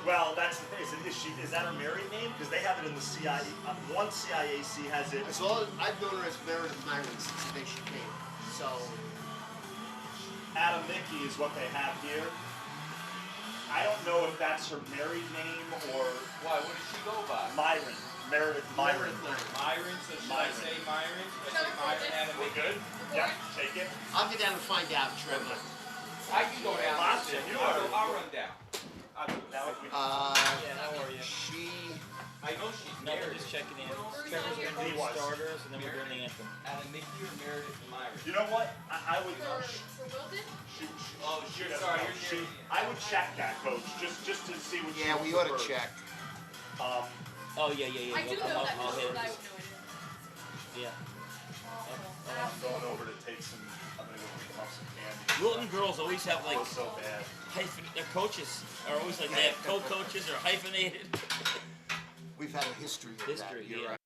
Well, that's the thing. Is that her married name? Because they have it in the CIA. One CIAC has it. As long as I've known her as Meredith Myron since the day she came. So Adam Mickey is what they have here. I don't know if that's her married name or. Why? What does she go by? Myron. Meredith Myron. Myron. So should I say Myron? Should I say Myron Adam Mickey? We're good? Yeah, take it. I'll get down and find out, Trevor. I can go down. I'll run down. Yeah, how are you? I know she's No, married. we're just checking in. Trevor's going to do the starters, and then we're doing the anthem. Adam Mickey or Meredith Myron? You know what? I would. For Wilton? I would check that, coach, just to see what. Yeah, we ought to check. Oh, yeah. I do know that, I'll hit but I it. would know it. Yeah. I'm going over to take some. I'm gonna go pick up some candy. Wilton girls always have like so bad. their coaches are always like they have co-coaches or hyphenated. We've had a history of that. History, You're yeah. right.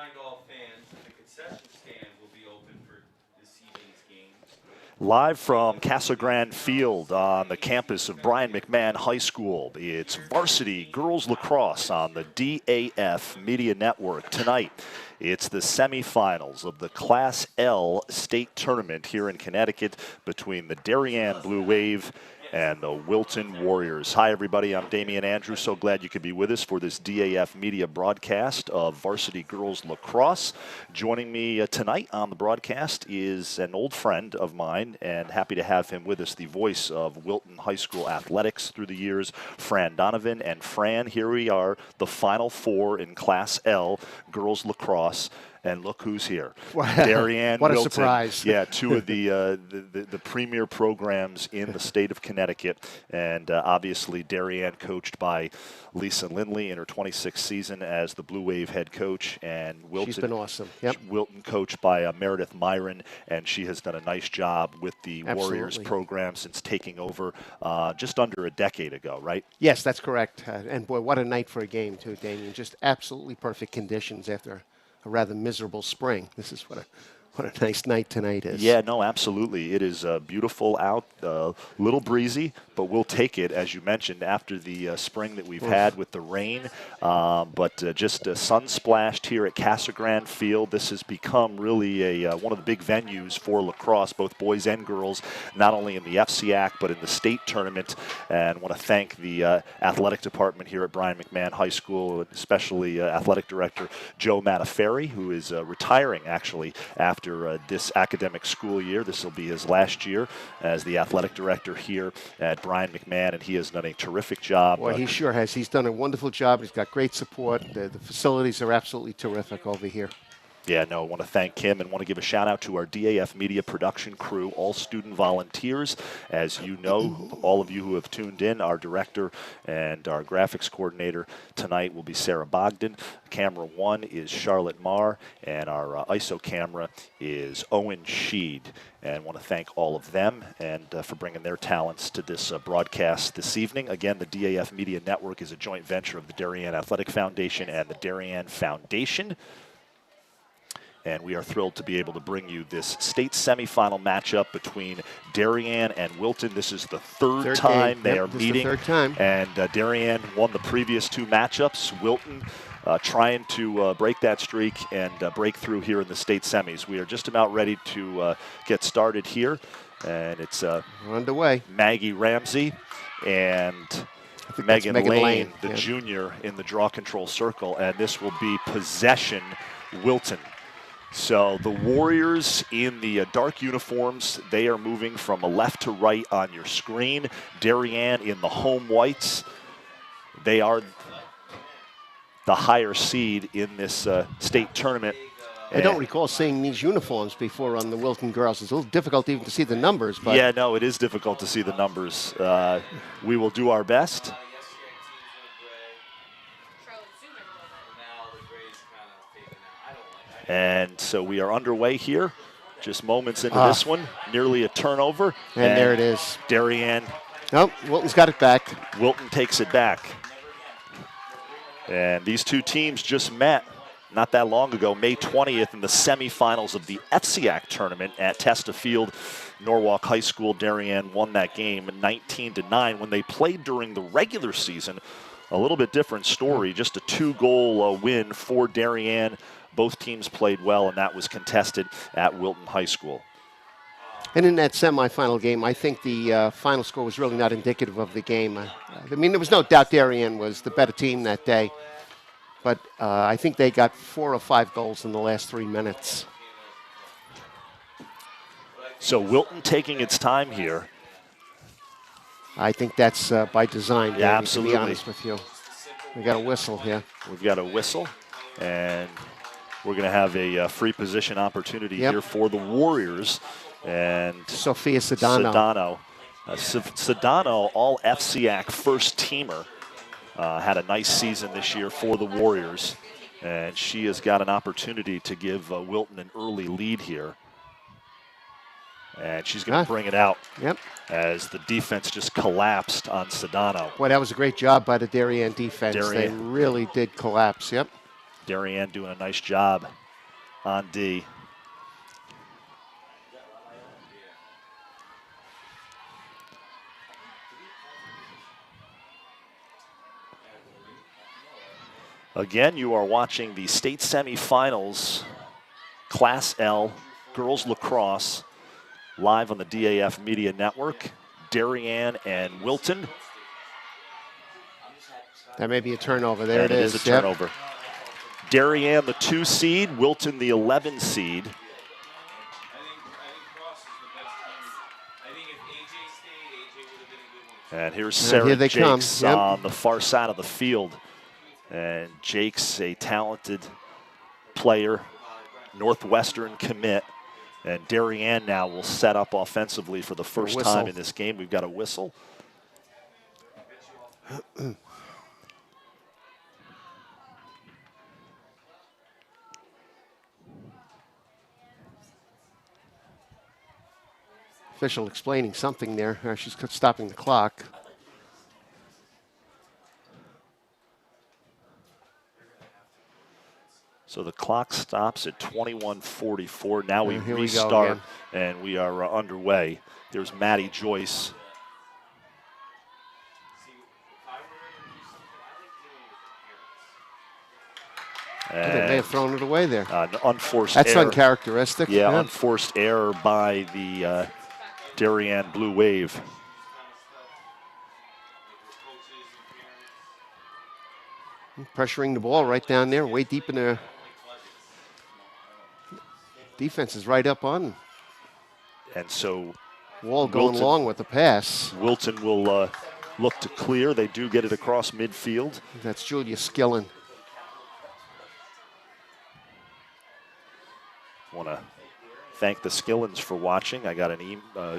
remind all fans that the concession stand will be open for this evening's game. Live from Casa Grande Field on the campus of Brian McMahon High School, it's Varsity Girls Lacrosse on the DAF Media Network. Tonight, it's the semifinals of the Class L state tournament here in Connecticut between the Darien Blue Wave and the Wilton Warriors. Hi, everybody. I'm Damian Andrews. So glad you could be with us for this DAF media broadcast of Varsity Girls Lacrosse. Joining me tonight on the broadcast is an old friend of mine, and happy to have him with us, the voice of Wilton High School athletics through the years, Fran Donovan. And Fran, here we are, the Final Four in Class L Girls Lacrosse. And look who's here. Darien, what a Wilton. surprise. Yeah, two of the premier programs in the state of Connecticut. And obviously Darien coached by Lisa Lindley in her 26th season as the Blue Wave head coach. And Wilton, she's been awesome. Yep. Wilton coached by Meredith Myron, and she has done a nice job with the Warriors program since taking over just under a decade ago, right? Yes, that's correct. And boy, what a night for a game too, Damien. Just absolutely perfect conditions after a rather miserable spring. This is what a nice night tonight is. Yeah, no, absolutely. It is beautiful out, a little breezy, but we'll take it, as you mentioned, after the spring that we've had with the rain. But just sun-splashed here at Casa Grande Field. This has become really one of the big venues for lacrosse, both boys and girls, not only in the FCIAC, but in the state tournament. And I want to thank the athletic department here at Brian McMahon High School, especially athletic director Joe Mattaferri, who is retiring, actually, after this academic school year. This will be his last year as the athletic director here at Brian McMahon, and he has done a terrific job. Well, he sure has. He's done a wonderful job. He's got great support. The facilities are absolutely terrific over here. Yeah, no, I want to thank him and want to give a shout out to our DAF media production crew, all student volunteers. As you know, all of you who have tuned in, our director and our graphics coordinator tonight will be Sarah Bogdan. Camera 1 is Charlotte Marr, and our ISO camera is Owen Sheed. And I want to thank all of them and for bringing their talents to this broadcast this evening. Again, the DAF Media Network is a joint venture of the Darien Athletic Foundation and the Darien Foundation. And we are thrilled to be able to bring you this state semifinal matchup between Darien and Wilton. This is the third time they are meeting. Third time. And Darien won the previous two matchups. Wilton trying to break that streak and break through here in the state semis. We are just about ready to get started here. And it's we're underway. Maggie Ramsey and Megan Lane, the junior, in the draw control circle. And this will be possession Wilton. So the Warriors in the dark uniforms, they are moving from left to right on your screen. Darien in the home whites, they are the higher seed in this state tournament. I don't recall seeing these uniforms before on the Wilton girls. It's a little difficult even to see the numbers. But yeah, no, it is difficult to see the numbers. We will do our best. And so we are underway here, just moments into this one, nearly a turnover. And there it is. Darien. Nope, Wilton's got it back. Wilton takes it back. And these two teams just met not that long ago, May 20th, in the semifinals of the FCIAC tournament at Testa Field. Norwalk High School, Darien won that game 19-9. When they played during the regular season, a little bit different story, just a 2-goal win for Darien. Both teams played well, and that was contested at Wilton High School. And in that semifinal game, I think the final score was really not indicative of the game. I mean, there was no doubt Darien was the better team that day, but I think they got 4 or 5 goals in the last 3 minutes. So Wilton taking its time here. I think that's by design, Danny, absolutely. to be honest with you. We got a whistle here. We've got a whistle, and we're going to have a free position opportunity here for the Warriors. And Sophia Sedano. Sedano, all FCIAC first teamer, had a nice season this year for the Warriors. And she has got an opportunity to give Wilton an early lead here. And she's going to bring it out as the defense just collapsed on Sedano. Boy, that was a great job by the Darien defense. They really did collapse, Darien doing a nice job on D. Again, you are watching the state semifinals, Class L, girls lacrosse, live on the DAF Media Network. Darien and Wilton. That may be a turnover. There And it it is. is a turnover. Darien, the 2 seed, Wilton, the 11 seed. I think Cross is the best team. I think if AJ stayed, AJ would have been a good one. And here's And Sarah here they come. Jakes Yep. on the far side of the field. And Jakes, a talented player, Northwestern commit. And Darien now will set up offensively for the first whistle. time in this game. We've got a whistle. Official explaining something there. She's stopping the clock. So the clock stops at 21:44. Now we Here we go restart, again. and we are underway. Here's Maddie Joyce. They may have thrown it away there. An unforced That's error. uncharacteristic. Yeah, unforced error by the Darien Blue Wave. Pressuring the ball right down there, way deep in there. Defense is right up on. And so Wall going Wilton- long with the pass. Wilton will look to clear. They do get it across midfield. That's Julia Skillen. Want to thank the Skillens for watching. I got an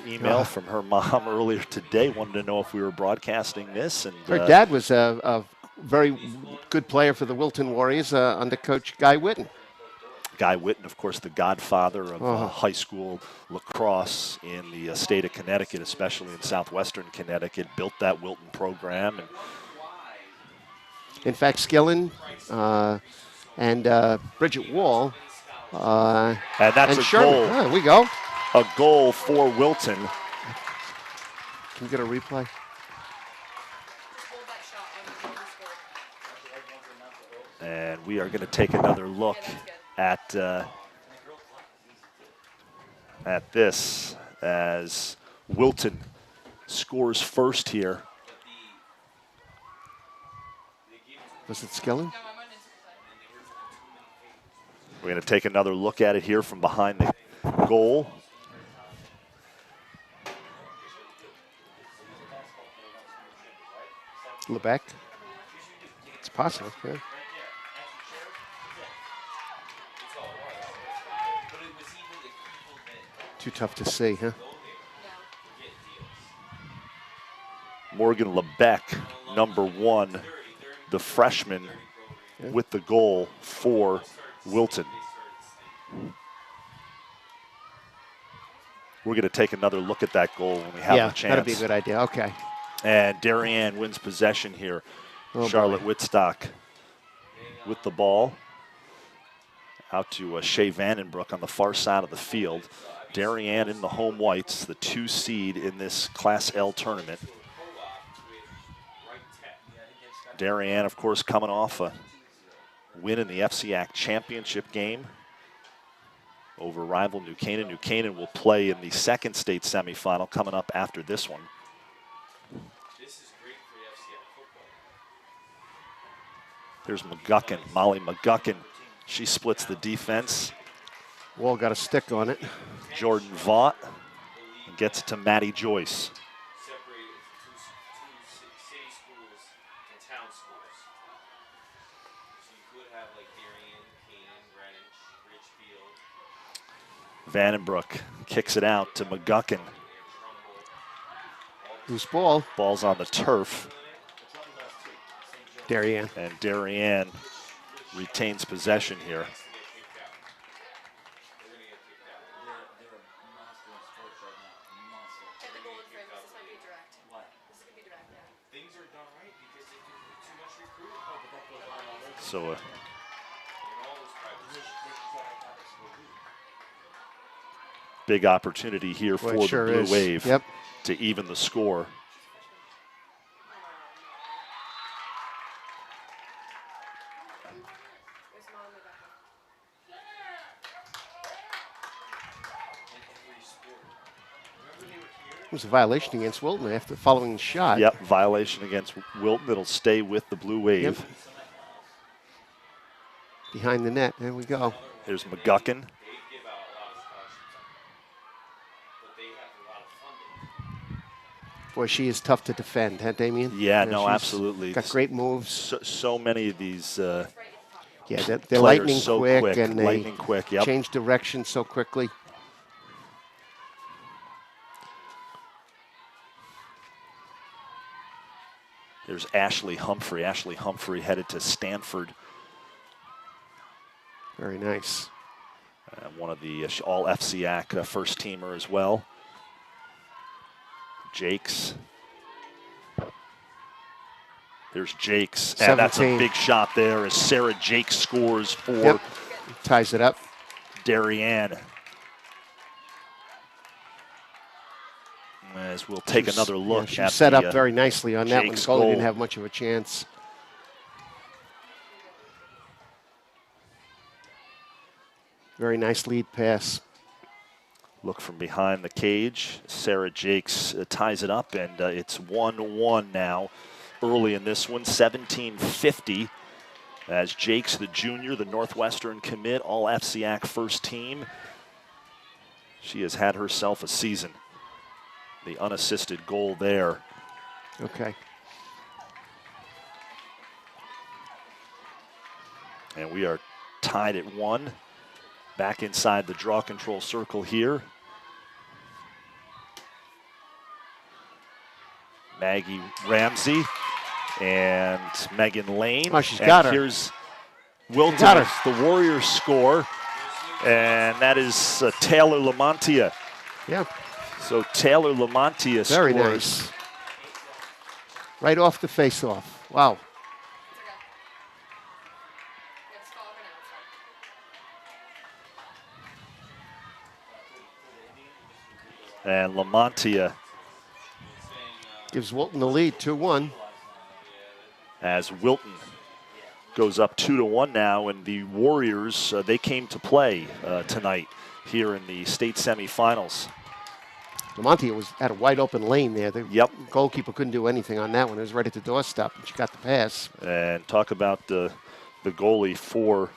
email from her mom earlier today. Wanted to know if we were broadcasting this. And Her dad was a very good player for the Wilton Warriors under Coach Guy Whitten. Guy Whitten, of course, the godfather of high school lacrosse in the state of Connecticut, especially in southwestern Connecticut, built that Wilton program. And In fact, Skillen and Bridget Wall and that's and a Sherman. goal. There we go. A goal for Wilton. Can we get a replay? Hold that shot on the score. And we are going to take another look at this as Wilton scores first here. Was it Skillen? No, I'm on Instagram. We're going to take another look at it here from behind the goal. Lebec? It's possible, yeah. Too tough to see, huh? Morgan Lebec, number 1, the freshman with the goal for Wilton. We're going to take another look at that goal when we have a chance. That'd be a good idea. Okay. And Darien wins possession here. Oh, Charlotte Whitstock with the ball. Out to Shea Vandenbroek on the far side of the field. Darien in the home whites, the 2 seed in this Class L tournament. Darien, of course, coming off a win in the CIAC championship game over rival New Canaan. New Canaan will play in the second state semifinal coming up after this one. Here's McGuckin, Molly McGuckin. She splits the defense. Wall got a stick on it. Jordan Vaught gets it to Maddie Joyce. Separated into two city schools and town schools. So you could have like Darien, Canaan, Greenwich, Richfield. Vandenbroek kicks it out to McGuckin. Loose ball. Ball's on the turf. Darien. And Darien retains possession here. Hit the goal in frame. This might be direct. This could be direct, yeah. Things are done right because they do too much recruiting. So Big opportunity here Boy, for it the sure Blue is. Wave Yep. to even the score. Where's Mom and Rebecca? It was a violation against Wilton after following the shot. Yep, violation against Wilton. It'll stay with the Blue Wave. Yep. Behind the net. There we go. Here's McGuckin. They give out a lot of scholarships, but they have a lot of funding. Boy, she is tough to defend, huh, Damien? Yeah, no, she's absolutely. Got great moves. So many of these Yeah, they're players lightning so quick, and they lightning quick. Yep. change direction so quickly. There's Ashley Humphrey. Ashley Humphrey headed to Stanford. Very nice. One of the all FCIAC first teamer as well. Jakes. There's Jakes, and that's a 17. big shot there as Sarah Jakes scores for Yep. Ties it up. Darien. As we'll take another look She at set the, up very nicely on that one. Jake's Goalie goal. didn't have much of a chance. Very nice lead pass. Look from behind the cage. Sarah Jakes ties it up, and it's 1-1 now. Early in this one, 17:50. As Jakes, the junior, the Northwestern commit, all FCIAC first team. She has had herself a season. The unassisted goal there. Okay. And we are tied at 1. Back inside the draw control circle here. Maggie Ramsey and Megan Lane. Oh, she's and got her. Here's Wilton, got her. the Warriors score. And that is Taylor Lamontia. Yeah. So Taylor Lamontia scores. Very nice. Right off the face-off. Wow. It's okay. You have to call her now. It's fine. And Lamontia Gives Wilton the lead, 2-1. as Wilton goes up 2-1 now, and the Warriors, they came to play tonight here in the state semifinals. Lamontia was at a wide open lane there. The Yep. goalkeeper couldn't do anything on that one. It was right at the doorstep, and she got the pass. And talk about the goalie for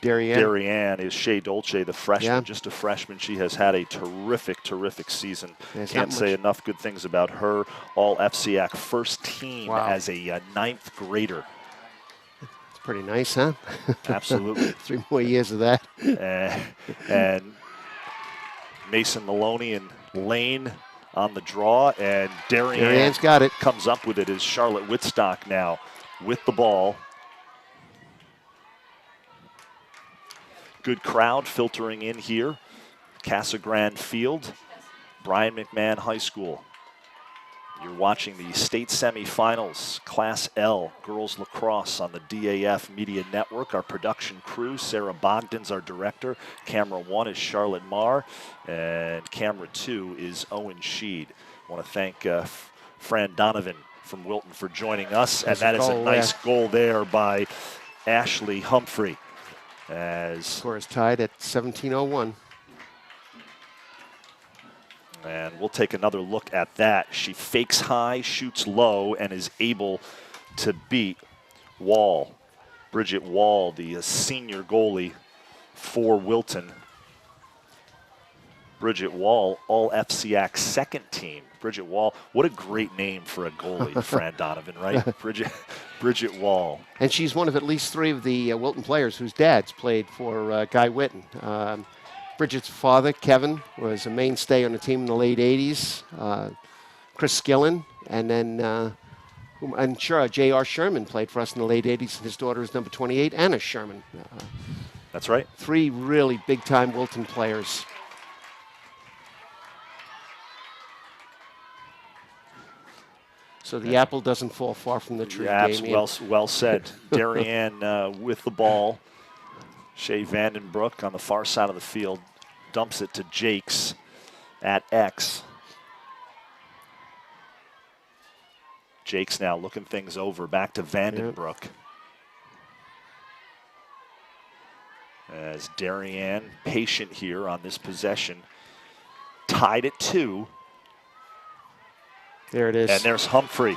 Darien is Shea Dolce, the freshman, Yeah. just a freshman. She has had a terrific season. There's Can't not say much- enough good things about her. All FCIAC first team Wow. as a 9th grader. It's pretty nice, huh? Absolutely. 3 more years of that. And Mason Maloney and Lane on the draw, and Darien Darien's got it. comes up with it as Charlotte Whitstock now with the ball. Good crowd filtering in here. Casa Grande Field, Brian McMahon High School. You're watching the state semifinals, Class L, girls lacrosse on the DAF Media Network. Our production crew, Sarah Bogdan's our director. Camera 1 is Charlotte Marr, and camera 2 is Owen Sheed. I want to thank Fran Donovan from Wilton for joining us, and Nice that is a goal nice there. goal there by Ashley Humphrey. As Score is tied at 17:01. And we'll take another look at that. She fakes high, shoots low, and is able to beat Wall. Bridget Wall, the senior goalie for Wilton. Bridget Wall, all FCIAC second team. Bridget Wall, what a great name for a goalie, Fran Donovan, right? Bridget Wall. And she's one of at least 3 of the Wilton players whose dads played for Guy Whitten. Bridget's father, Kevin, was a mainstay on the team in the late 80s. Chris Skillen, and then J.R. Sherman played for us in the late 80s. And his daughter is number 28, Anna Sherman. That's right. 3 really big-time Wilton players. So the apple doesn't fall far from the tree. Yeah, Damien. well said. Darien with the ball. Shea Vandenbroek on the far side of the field dumps it to Jakes. at X. Jake's now looking things over. Back to Vandenbroek. As Darien, patient here on this possession. Tied at 2. There it is. And there's Humphrey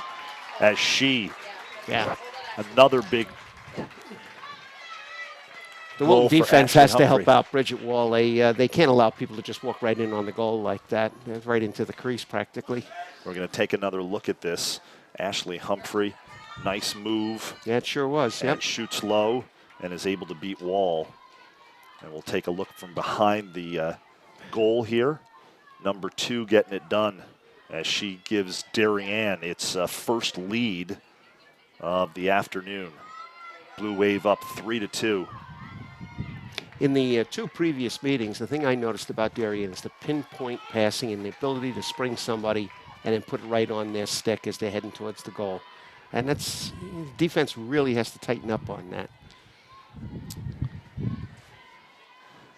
as she, Yeah. another big The goal Wilton for defense Ashley has to help Humphrey. out Bridget Wall. They can't allow people to just walk right in on the goal like that. Right into the crease practically. We're going to take another look at this. Ashley Humphrey, nice move. Yeah, it sure was. Yep. And shoots low and is able to beat Wall. And we'll take a look from behind the goal here. Number 2 getting it done as she gives Darien its first lead of the afternoon. Blue Wave up 3-2. In the 2 previous meetings, the thing I noticed about Darien is the pinpoint passing and the ability to spring somebody and then put it right on their stick as they're heading towards the goal. And that's, defense really has to tighten up on that.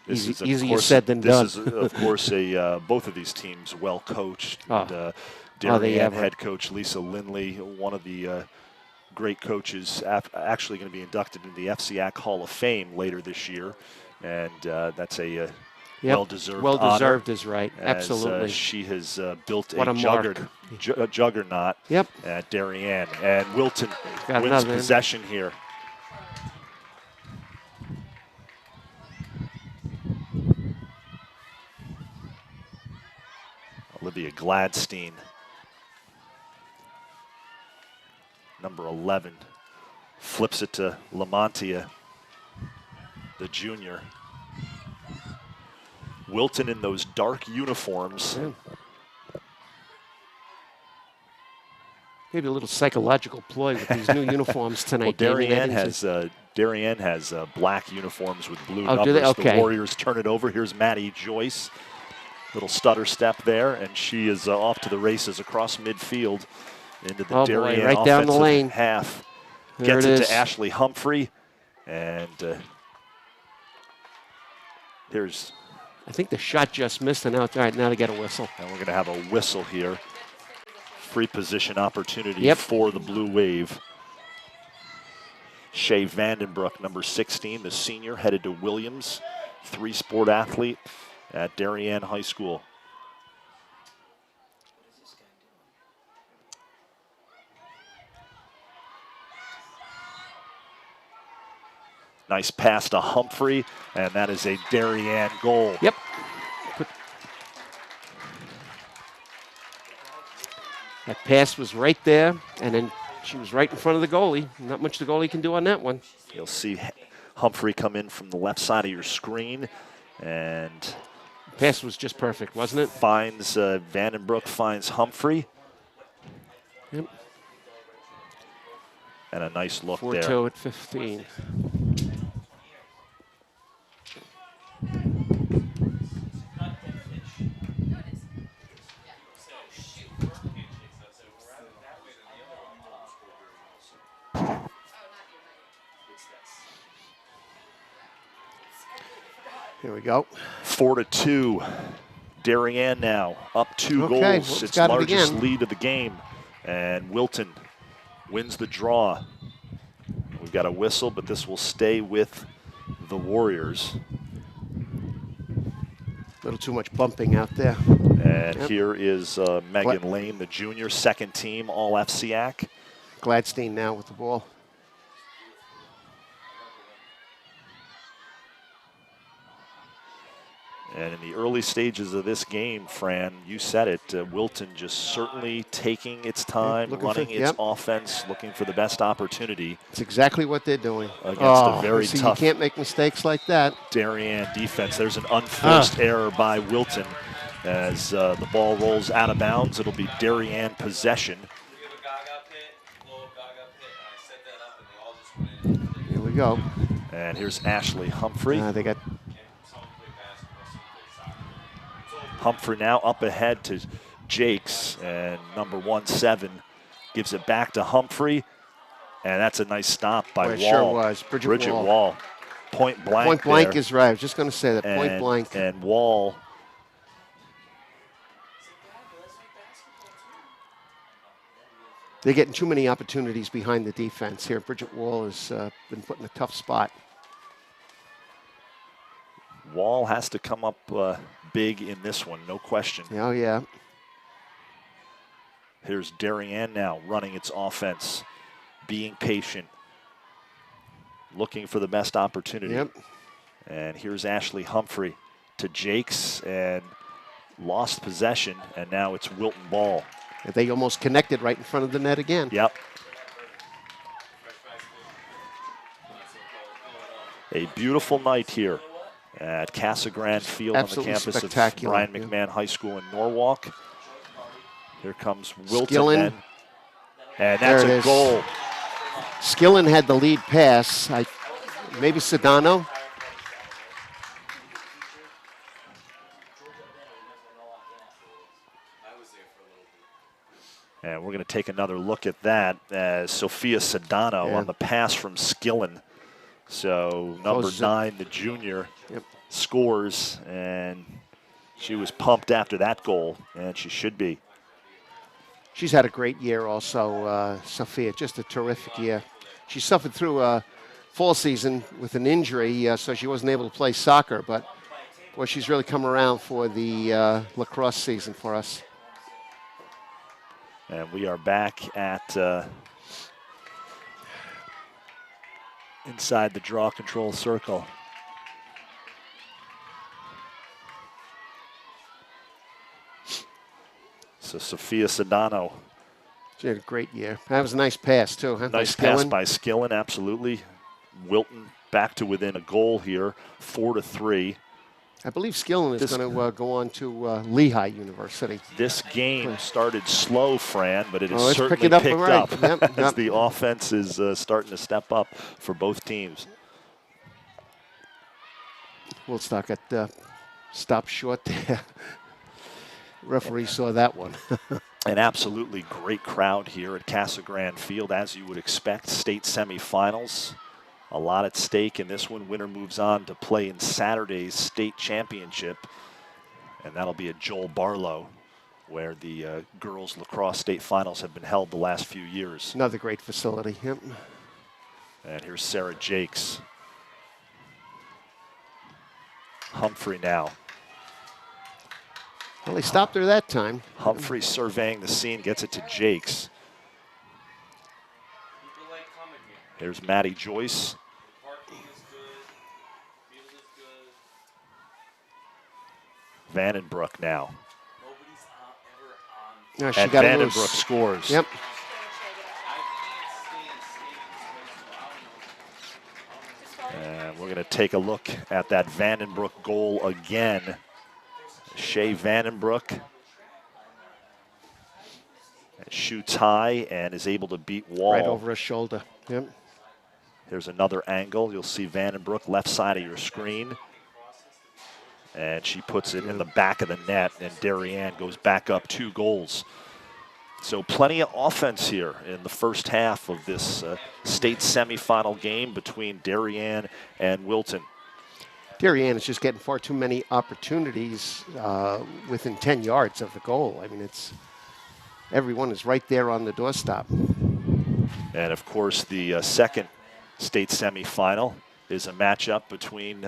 Easier said than done. This is, of course, both of these teams well coached. Oh. Darien head coach Lisa Lindley, one of the great coaches, actually going to be inducted into the FCIAC Hall of Fame later this year. And that's a well-deserved Well-deserved honor, is right. as, Absolutely. she has built What a a juggernaut Yep. at Darien. And Wilton Got wins another. possession here. Olivia Gladstein, number 11, flips it to Lamontia, the junior. Wilton in those dark uniforms. Yeah. Maybe a little psychological ploy with these new uniforms tonight. Well, Damien. Darien has black uniforms with blue Oh, numbers. do they? Okay. The Warriors turn it over. Here's Maddie Joyce. Little stutter step there, and she is off to the races across midfield into the Darien right down the offensive lane. half. There Gets it it is. to Ashley Humphrey, and here's. I think the shot just missed, and now they get a whistle. And we're going to have a whistle here. Free position opportunity for the Blue Wave. Shay Vandenbroek, number 16, the senior, headed to Williams, 3-sport athlete at Darien High School. Nice pass to Humphrey, and that is a Darien goal. Yep. That pass was right there, and then she was right in front of the goalie. Not much the goalie can do on that one. You'll see Humphrey come in from the left side of your screen, and pass was just perfect, wasn't it? Finds Vandenbroek finds Humphrey. Yep. And a nice look there. 4-2 at 15. Here we go. 4-2. Darien now up 2 goals. Well, its got largest it again. lead of the game. And Wilton wins the draw. We've got a whistle, but this will stay with the Warriors. A little too much bumping out there. And here is Megan Lane, the junior, second team, all FCIAC. Gladstein now with the ball. And in the early stages of this game, Fran, you said it, Wilton just certainly taking its time, running its offense, looking for the best opportunity. It's exactly what they're doing. Against a very tough. You can't make mistakes like that. Darien defense. There's an unforced error by Wilton as the ball rolls out of bounds. It'll be Darien possession. Here we go. And here's Ashley Humphrey. They got Humphrey now up ahead to Jakes, and number 17 gives it back to Humphrey, and that's a nice stop by Wall. It sure was. Bridget Wall. Point blank. Point blank there. is right. I was just going to say that. Point blank. And Wall They're getting too many opportunities behind the defense here. Bridget Wall has been put in a tough spot. Wall has to come up big in this one, no question. Oh, yeah. Here's Darien now running its offense, being patient, looking for the best opportunity. Yep. And here's Ashley Humphrey to Jakes and lost possession, and now it's Wilton ball. They almost connected right in front of the net again. Yep. A beautiful night here at Casa Grande Field Absolutely on the campus of spectacular, Brian yeah. McMahon High School in Norwalk. Here comes Wilton Skillen. then. And that's There it a is. goal. Skillen had the lead pass. Maybe Sedano. And we're going to take another look at that as Sophia Sedano on the pass from Skillen. So number Closes 9, the junior, Yep. scores, and she was pumped after that goal, and she should be. She's had a great year also, Sophia, just a terrific year. She suffered through a fall season with an injury, so she wasn't able to play soccer, but boy, she's really come around for the lacrosse season for us. And we are back at inside the draw control circle. So Sophia Sedano. She had a great year. That was a nice pass, too, huh? Nice pass by Skillen, absolutely. Wilton back to within a goal here, 4-3. I believe Skillen is going to go on to Lehigh University. This game started slow, Fran, but it has it's certainly picking up picked right. up Yep, as the offense is starting to step up for both teams. Woolstock got stopped short there. Referee saw that one. An absolutely great crowd here at Casa Grande Field, as you would expect. State semifinals. A lot at stake in this one. Winner moves on to play in Saturday's state championship. And that'll be at Joel Barlow, where the girls lacrosse state finals have been held the last few years. Another great facility. Yep. And here's Sarah Jakes. Humphrey now. Well, they stopped her that time. Humphrey surveying the scene, gets it to Jakes. Here's Maddie Joyce. Vandenbroek now. No, she And got Vandenbroek loose. scores. Yep. And we're going to take a look at that Vandenbroek goal again. Shea Vandenbroek shoots high and is able to beat Wall. Right over her shoulder. Yep. Here's another angle. You'll see Vandenbroek left side of your screen. And she puts it in the back of the net, and Darien goes back up 2 goals. So plenty of offense here in the first half of this state semifinal game between Darien and Wilton. Darien is just getting far too many opportunities within 10 yards of the goal. I mean, everyone is right there on the doorstep. And of course, the second state semifinal is a matchup between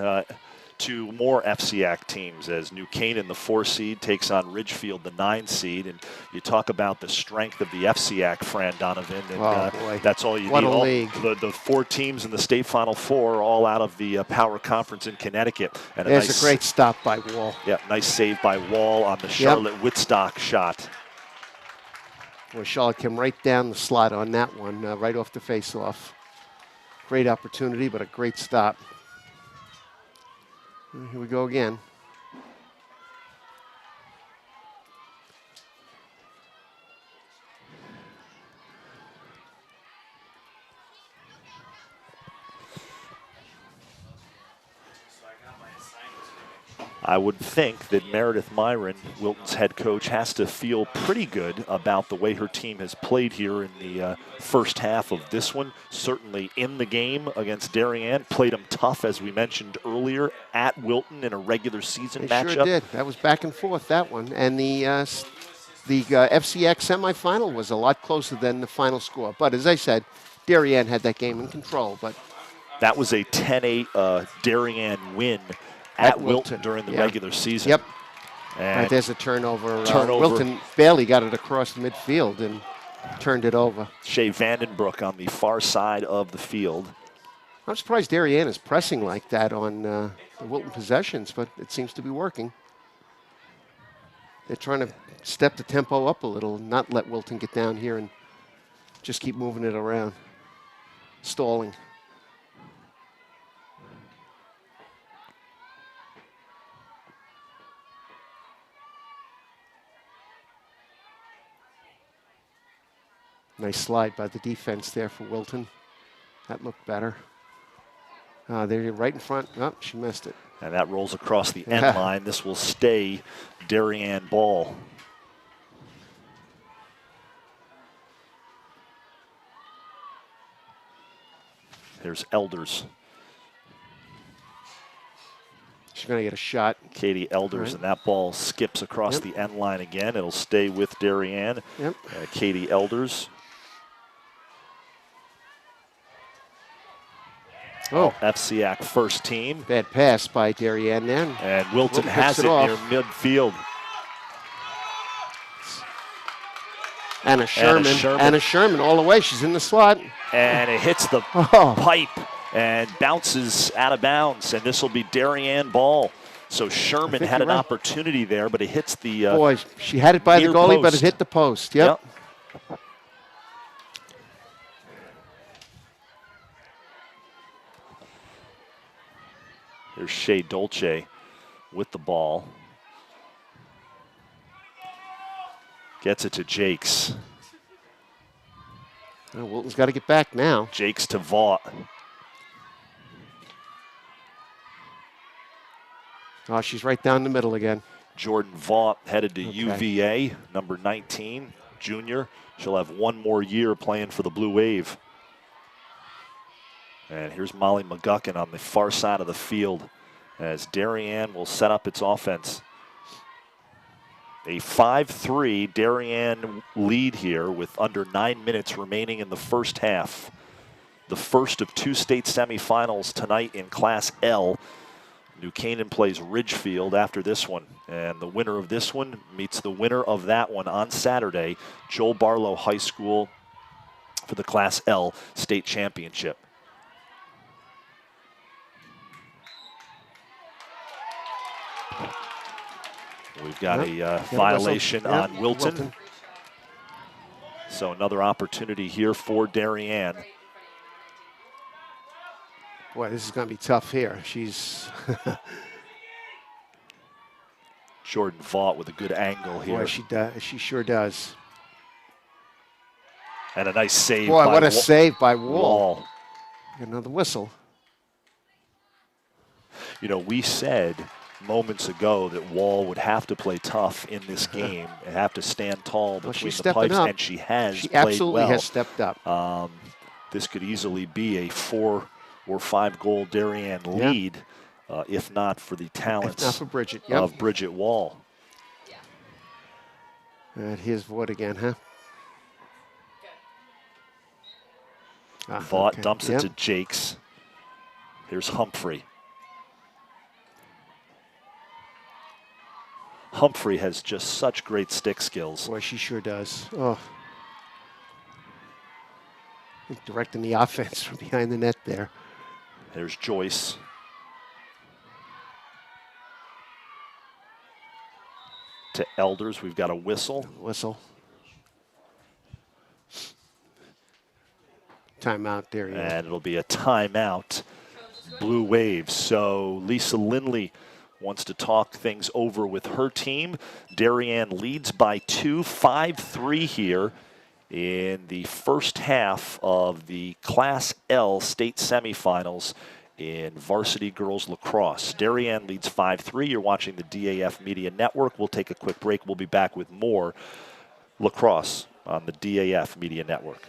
2 more FCIAC teams, as New Canaan, the 4 seed, takes on Ridgefield, the 9 seed. And you talk about the strength of the FCIAC, Fran Donovan. And boy. that's all you What need. a league. The 4 teams in the state final 4 are all out of the Power Conference in Connecticut. And There's a great stop by Wall. Yeah, nice save by Wall on the Charlotte Whitstock shot. Well, Charlotte came right down the slot on that one, right off the face-off. Great opportunity, but a great stop. Here we go again. I would think that Meredith Myron, Wilton's head coach, has to feel pretty good about the way her team has played here in the first half of this one. Certainly in the game against Darien, played them tough, as we mentioned earlier, at Wilton in a regular season They matchup. sure did. That was back and forth, that one. And the the FCX semifinal was a lot closer than the final score. But as I said, Darien had that game in control. But that was a 10-8 Darien win at Wilton during the yeah. regular season. Yep. And there's a turnover. Turnover. Wilton barely got it across the midfield and turned it over. Shea Vandenbroek on the far side of the field. I'm surprised Darien is pressing like that on the Wilton possessions, but it seems to be working. They're trying to step the tempo up a little, not let Wilton get down here and just keep moving it around, stalling. Nice slide by the defense there for Wilton. That looked better. They're right in front. Oh, she missed it. And that rolls across the end line. This will stay Darien ball. Here's Elders. She's going to get a shot. Katie Elders, and that ball skips across the end line again. It'll stay with Darien. Yep. Katie Elders. Oh, FCIAC first team. bad pass by Darien then. And Wilton Wilton has picks it it near midfield. Anna Sherman all the way. She's in the slot. And it hits the Oh. pipe and bounces out of bounds. And this will be Darien ball. So Sherman had an opportunity there, but it hits the Boy, she had it by the near goalie, but it post. hit the post. Yep. Here's Shea Dolce with the ball. Gets it to Jakes. Well, Wilton's got to get back now. Jakes to Vaught. Oh, she's right down the middle again. Jordan Vaught headed to UVA, number 19, junior. She'll have one more year playing for the Blue Wave. And here's Molly McGuckin on the far side of the field as Darien will set up its offense. A 5-3 Darien lead here with under 9 minutes remaining in the first half. The first of two state semifinals tonight in Class L. New Canaan plays Ridgefield after this one. And the winner of this one meets the winner of that one on Saturday, Joel Barlow High School, for the Class L state championship. We've got a violation on Wilton. So another opportunity here for Darien. Boy, this is going to be tough here. She's Jordan Vaught with a good angle here. Boy, she does. She sure does. And a nice save. Boy, by what a save by Wall. Wall. Another whistle. You know, we said moments ago that Wall would have to play tough in this game and have to stand tall between the pipes, and she has She played absolutely well. has stepped up. This could easily be a 4 or 5 goal Darien lead, if not for the talents not for Bridget. of Bridget Wall. And here's Vaught again, huh? Vaught dumps it to Jakes. Here's Humphrey. Humphrey has just such great stick skills. Boy, she sure does. Oh. Directing the offense from behind the net there. There's Joyce. To Elders, we've got a whistle. Whistle. Timeout there. And it'll be a timeout. Blue Waves. So Lisa Lindley wants to talk things over with her team. Darien leads by 2, 5-3 here in the first half of the Class L state semifinals in varsity girls lacrosse. Darien leads 5-3. You're watching the DAF Media Network. We'll take a quick break. We'll be back with more lacrosse on the DAF Media Network.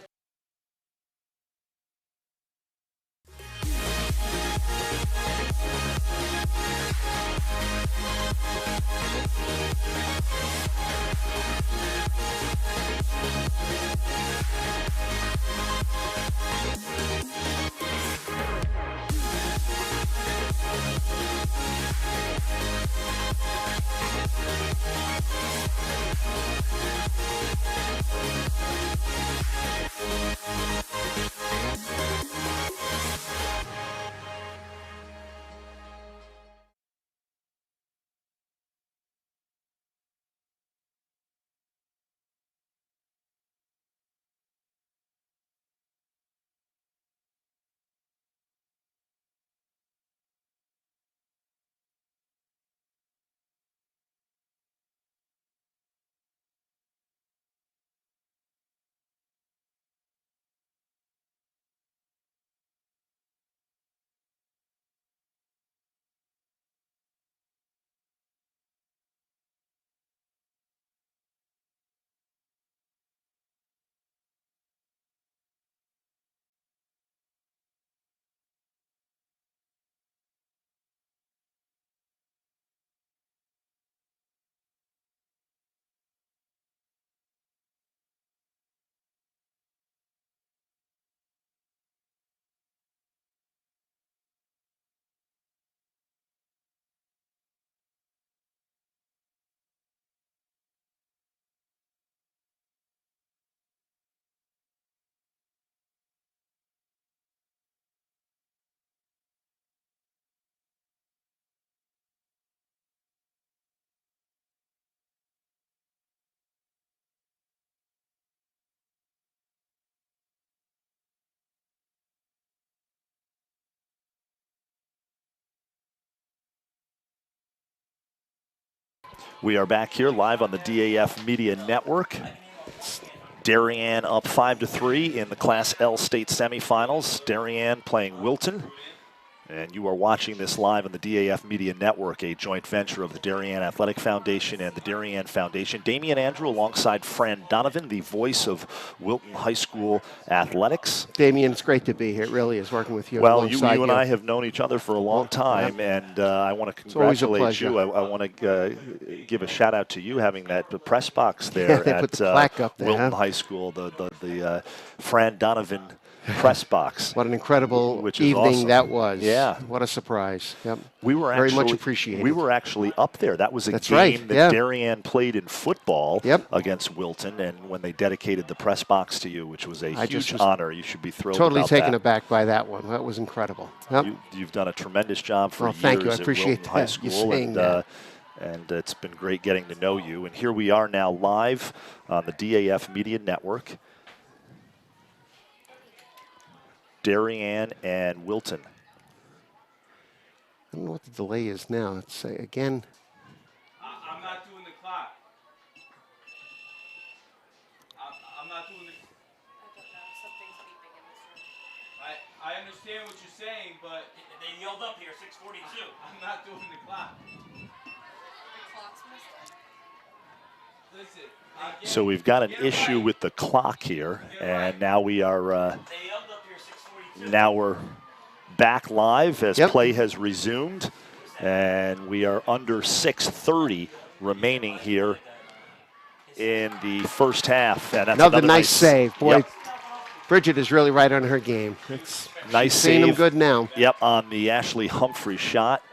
We are back here live on the DAF Media Network. Darien up 5-3 in the Class L state semifinals. Darien playing Wilton. And you are watching this live on the DAF Media Network, a joint venture of the Darien Athletic Foundation and the Darien Foundation. Damian Andrew alongside Fran Donovan, the voice of Wilton High School athletics. Damian, it's great to be here. It really is working with you. Well, you and I have known each other for a long time, yeah. and I want to congratulate you. I want to give a shout out to you having that press box there they at put the plaque up there, Wilton High School, the Fran Donovan press box. What an incredible which is evening awesome. that was. Yeah. What a surprise. Yep. We were very actually, much appreciated. We were actually up there. That was a That's game right. that Yeah. Darien played in football Yep. against Wilton, and when they dedicated the press box to you, which was a I just huge was honor. You should be thrilled Totally about taken that. aback by that one. That was incredible. Yep. You've done a tremendous job for Well, years thank you. I at appreciate Wilton High that. You School, saying that. and it's been great getting to know you. And here we are now live on the DAF Media Network. Darien and Wilton. I don't know what the delay is now. Let's say again. I'm not doing the clock. I'm not doing the. I don't know. Something's beeping in this room. I understand what you're saying, but They yelled up here, 6:42. I'm not doing the clock. The clock's messed up. Listen. So we've got an issue with the clock here, and now we are. They yelled up here, 6:42. Now we're back live as Yep. play has resumed, and we are under 6:30 remaining here in the first half. And that's Another nice save. Boy, Yep. Bridget is really right on her game. Nice she's seeing them save. good now. Yep, on the Ashley Humphrey shot.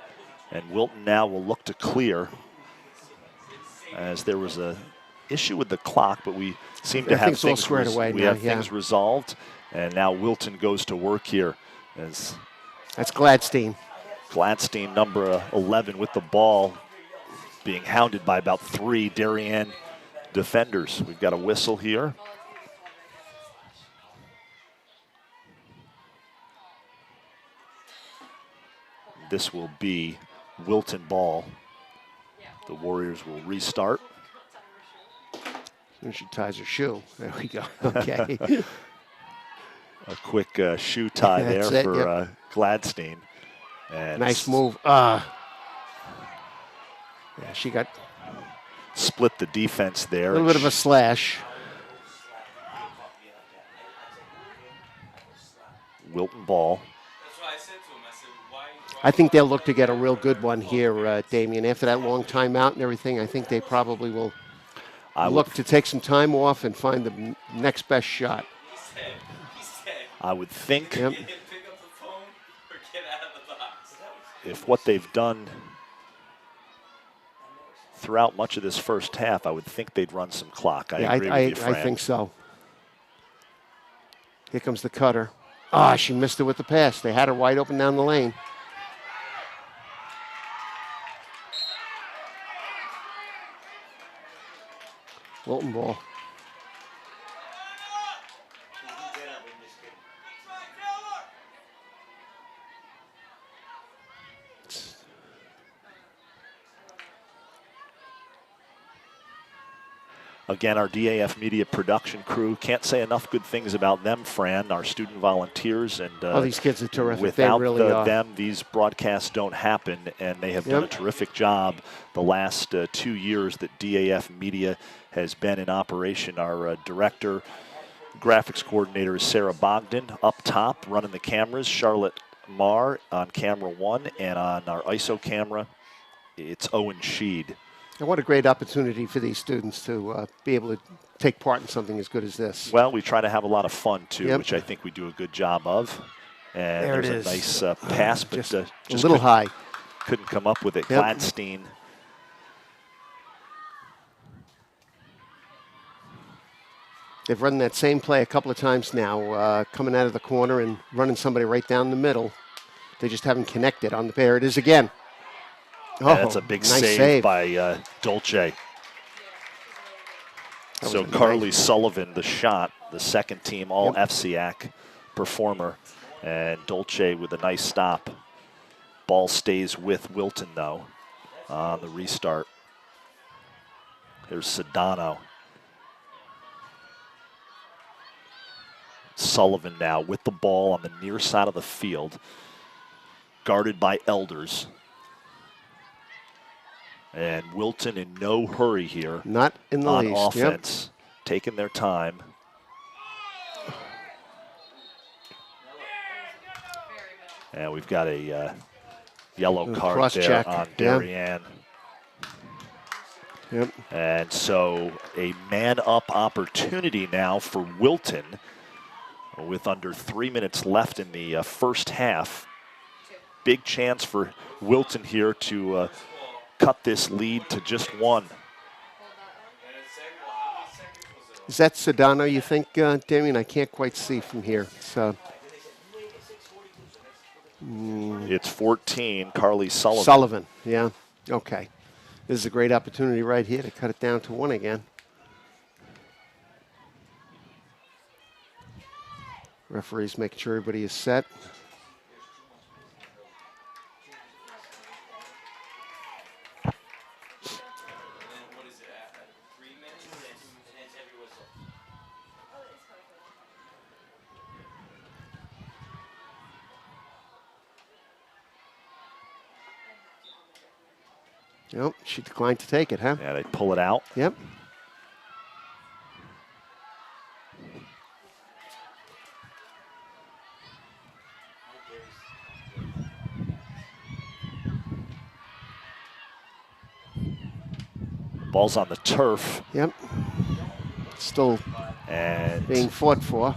And Wilton now will look to clear, as there was a issue with the clock, but we seem to have Everything's all things squared away we now, have yeah. things resolved, and now Wilton goes to work here as That's Gladstein. Gladstein, number 11, with the ball, being hounded by about 3 Darien defenders. We've got a whistle here. This will be Wilton ball. The Warriors will restart. And she ties her shoe. There we go. Okay. A quick shoe tie there That's it, for yep. Gladstein. And Nice move. Yeah, she got split the defense a there. little bit of a slash. Wilton ball. That's what I said to him. I said, why? I think they'll look to get a real good one here, Damian. After that long timeout and everything, I think they probably will look to take some time off and find the next best shot. He said, I would think Yep. pick up the phone or get out of the box. if what they've done throughout much of this first half, I would think they'd run some clock. I agree with you, Fran. I think so. Here comes the cutter. Ah, she missed it with the pass. They had her wide open down the lane. Wilton ball. Again, our DAF Media production crew, can't say enough good things about them, Fran, our student volunteers. And Oh, these kids are terrific. Without They really are. them, these broadcasts don't happen, and they have done a Yep. terrific job the last 2 years that DAF Media has been in operation. Our director, graphics coordinator is Sarah Bogdan. Up top, running the cameras, Charlotte Marr on camera 1, and on our ISO camera, it's Owen Sheed. And what a great opportunity for these students to be able to take part in something as good as this. Well, we try to have a lot of fun, too, Yep. which I think we do a good job of. And There it there's is. a nice pass, but Just just a little high. couldn't come up with it. Yep. Gladstein. They've run that same play a couple of times now, coming out of the corner and running somebody right down the middle. They just haven't connected on the pair. It is again. Oh, That's a big nice save by Dolce. That So was a Carly nice- Sullivan, the shot, the second team all Yep. FCIAC performer. And Dolce with a nice stop. Ball stays with Wilton, though, on the restart. There's Sedano. Sullivan now with the ball on the near side of the field, guarded by Elders. And Wilton in no hurry here. Not in the on least. offense, taking their time. And we've got a yellow card cross there check. on Yeah. Darien. Yep. And so a man-up opportunity now for Wilton with under 3 minutes left in the first half. Big chance for Wilton here to cut this lead to just one. Is that Sedano, you think, Damien? I can't quite see from here. So It's 14, Carly Sullivan. Sullivan, yeah. Okay. This is a great opportunity right here to cut it down to one again. Referee's making sure everybody is set. Nope, she declined to take it, huh? Yeah, they pull it out. Yep. Ball's on the turf. Yep. Still And being fought for.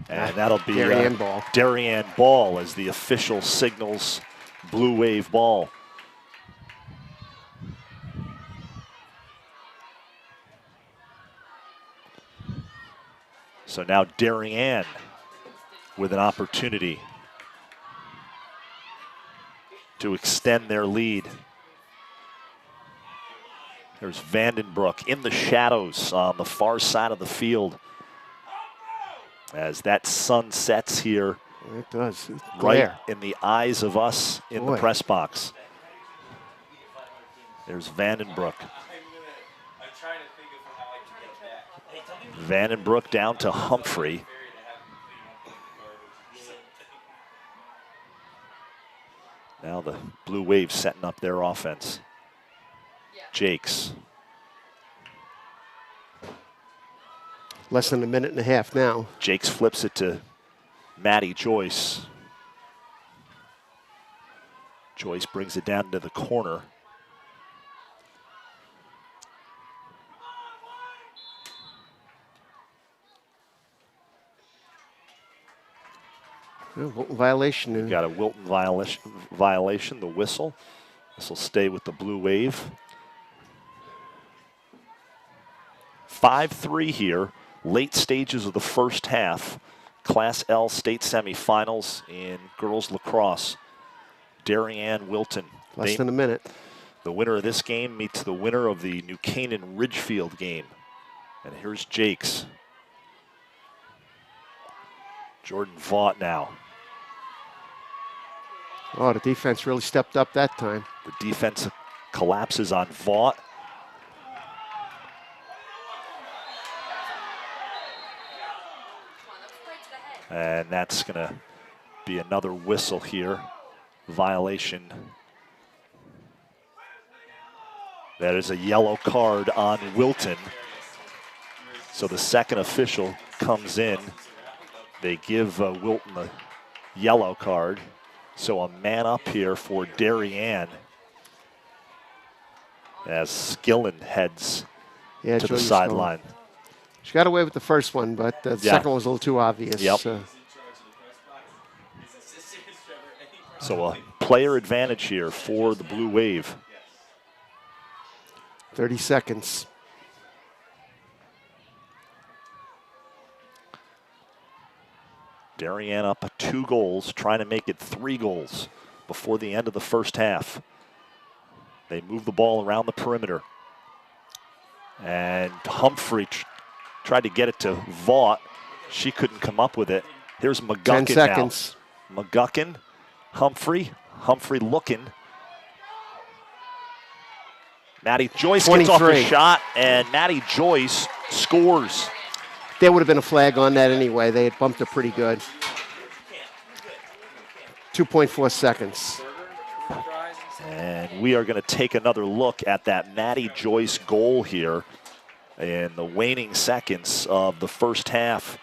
And that'll be Darien ball. Darien ball as the official signals blue wave ball. So now Darien with an opportunity to extend their lead. There's Vandenbroek in the shadows on the far side of the field. As that sun sets here, It does. It's right glare. in the eyes of us in the Boy. press box. There's Vandenbroek. Vandenbroek down to Humphrey. Now the Blue Wave setting up their offense. Jakes. Less than a minute and a half now. Jakes flips it to Maddie Joyce. Joyce brings it down to the corner. Violation. We've got a Wilton violation, the whistle. This will stay with the Blue Wave. 5-3 here, late stages of the first half. Class L state semifinals in girls lacrosse. Darien Wilton. Less than a minute. The winner of this game meets the winner of the New Canaan Ridgefield game. And here's Jakes. Jordan Vaught now. Oh, the defense really stepped up that time. The defense collapses on Vaught. And that's going to be another whistle here. Violation. That is a yellow card on Wilton. So the second official comes in. They give Wilton a yellow card. So a man up here for Darien as Skillen heads to the Julia sideline. Skillen. She got away with the first one, but the second one was a little too obvious. Yep. So a player advantage here for the Blue Wave. 30 seconds. Darien up 2 goals, trying to make it 3 goals before the end of the first half. They move the ball around the perimeter. And Humphrey tried to get it to Vaught. She couldn't come up with it. Here's McGuckin 10 seconds. now. McGuckin, Humphrey looking. Maddie Joyce gets off the 23. shot, and Maddie Joyce scores. There would have been a flag on that anyway. They had bumped her pretty good. 2.4 seconds. And we are going to take another look at that Maddie Joyce goal here in the waning seconds of the first half.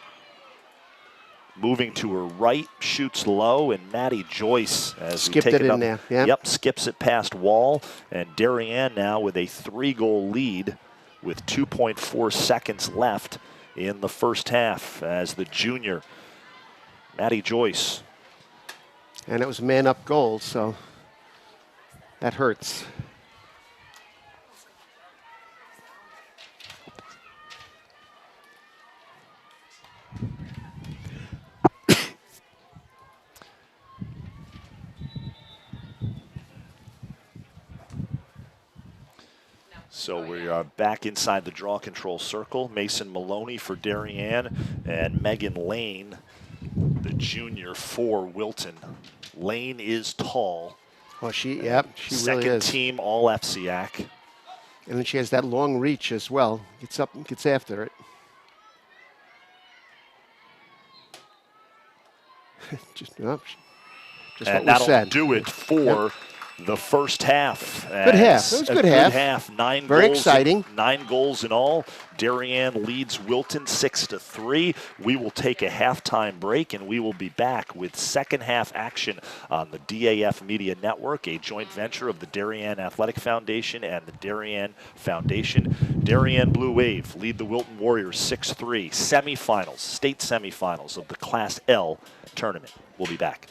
Moving to her right, shoots low, and Maddie Joyce, as Skipped we take it in another, there, yeah. Yep, skips it past Wall, and Darien now with a 3-goal lead with 2.4 seconds left in the first half as the junior Maddie Joyce. And it was man-up goal, so that hurts. So we are back inside the draw control circle. Mason Maloney for Darien and Megan Lane, the junior for Wilton. Lane is tall. Oh, she really is. Second team all FCIAC. And then she has that long reach as well. Gets up and gets after it. just And what we that'll said. do it for the first half. Good half. It was a good half. Nine Very goals, exciting. 9 goals in all. Darien leads Wilton 6-3. We will take a halftime break, and we will be back with second half action on the DAF Media Network, a joint venture of the Darien Athletic Foundation and the Darien Foundation. Darien Blue Wave lead the Wilton Warriors 6-3. Semifinals, state semifinals of the Class L tournament. We'll be back.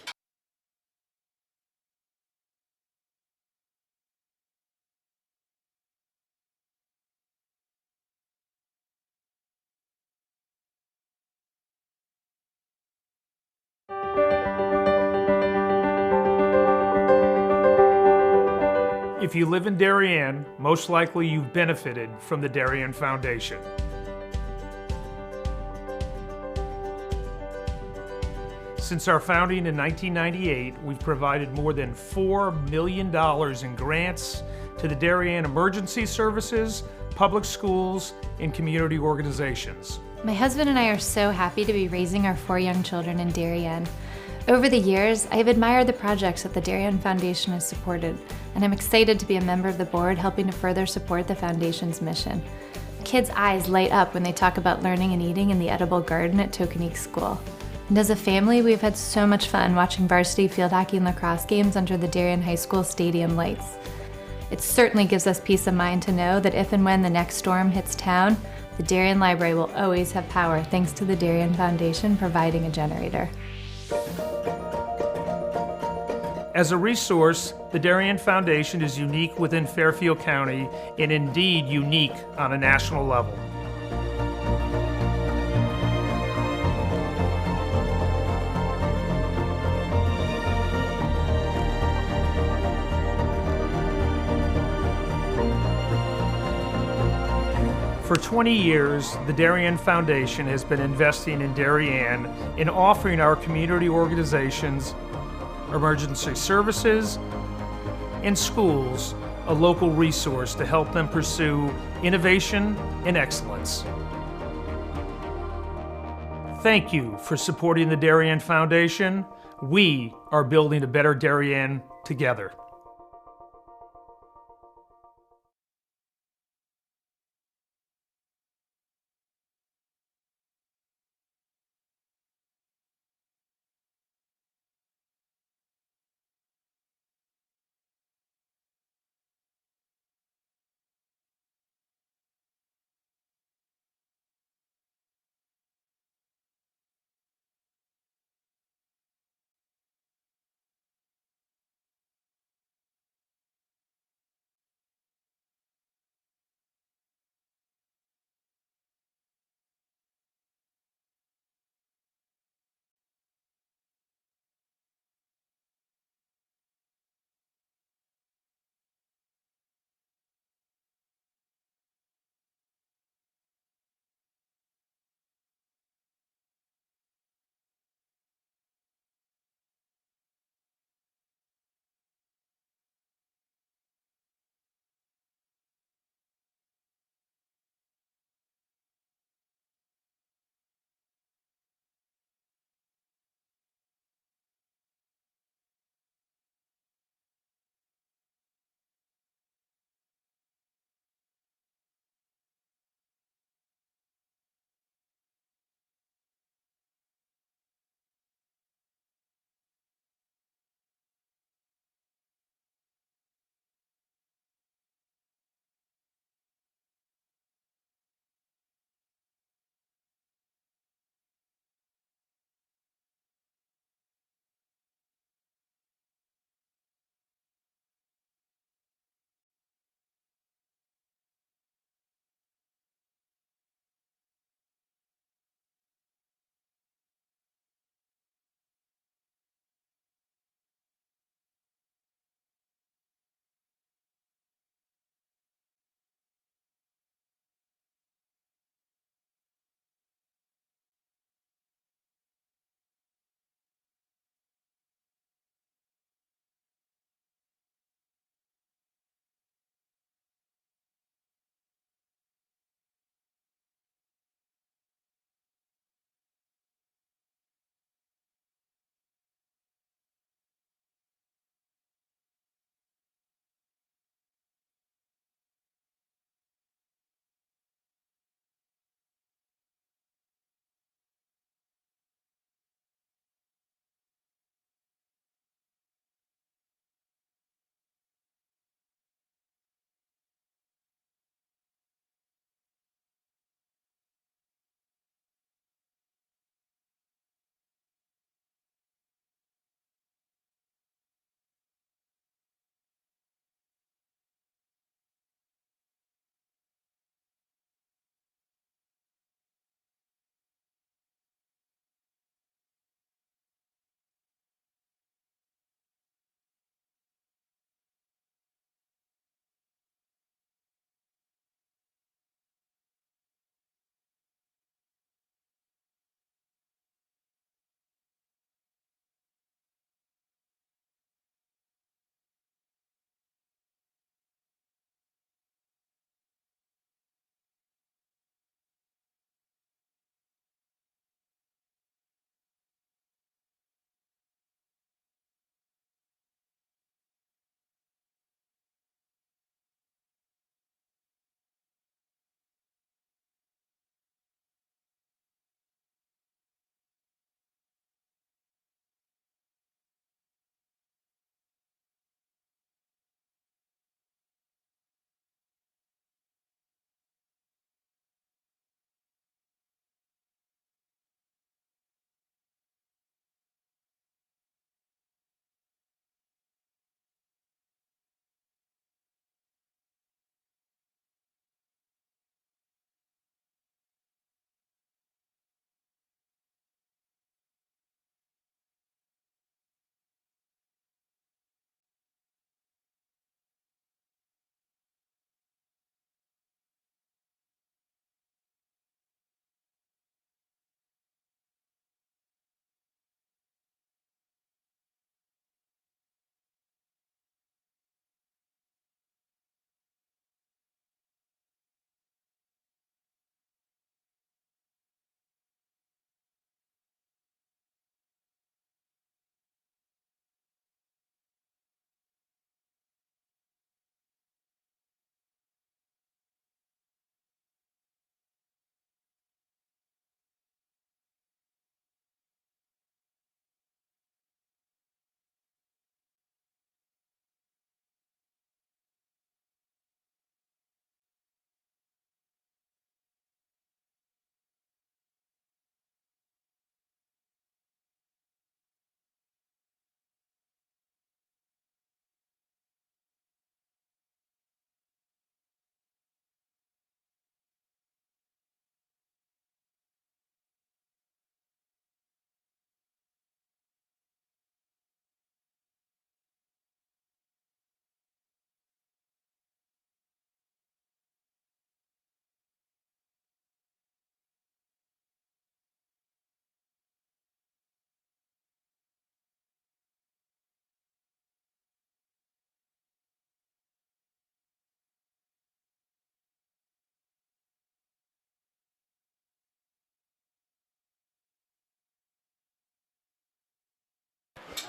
If you live in Darien, most likely you've benefited from the Darien Foundation. Since our founding in 1998, we've provided more than $4 million in grants to the Darien Emergency Services, public schools, and community organizations. My husband and I are so happy to be raising our 4 young children in Darien. Over the years, I have admired the projects that the Darien Foundation has supported, and I'm excited to be a member of the board helping to further support the Foundation's mission. Kids' eyes light up when they talk about learning and eating in the edible garden at Tokenique School. And as a family, we've had so much fun watching varsity field hockey and lacrosse games under the Darien High School stadium lights. It certainly gives us peace of mind to know that if and when the next storm hits town, the Darien Library will always have power thanks to the Darien Foundation providing a generator. As a resource, the Darien Foundation is unique within Fairfield County and indeed unique on a national level. For 20 years, the Darien Foundation has been investing in Darien and offering our community organizations, emergency services, and schools a local resource to help them pursue innovation and excellence. Thank you for supporting the Darien Foundation. We are building a better Darien together.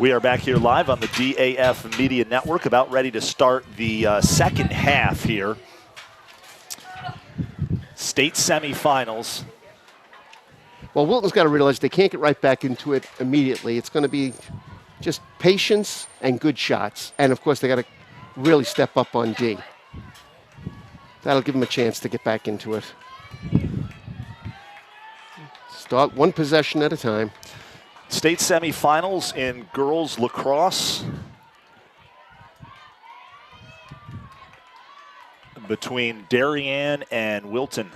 We are back here live on the DAF Media Network, about ready to start the second half here. State semifinals. Well, Wilton's got to realize they can't get right back into it immediately. It's going to be just patience and good shots. And, of course, they got to really step up on D. That'll give them a chance to get back into it. Start one possession at a time. State semifinals in girls lacrosse between Darien and Wilton.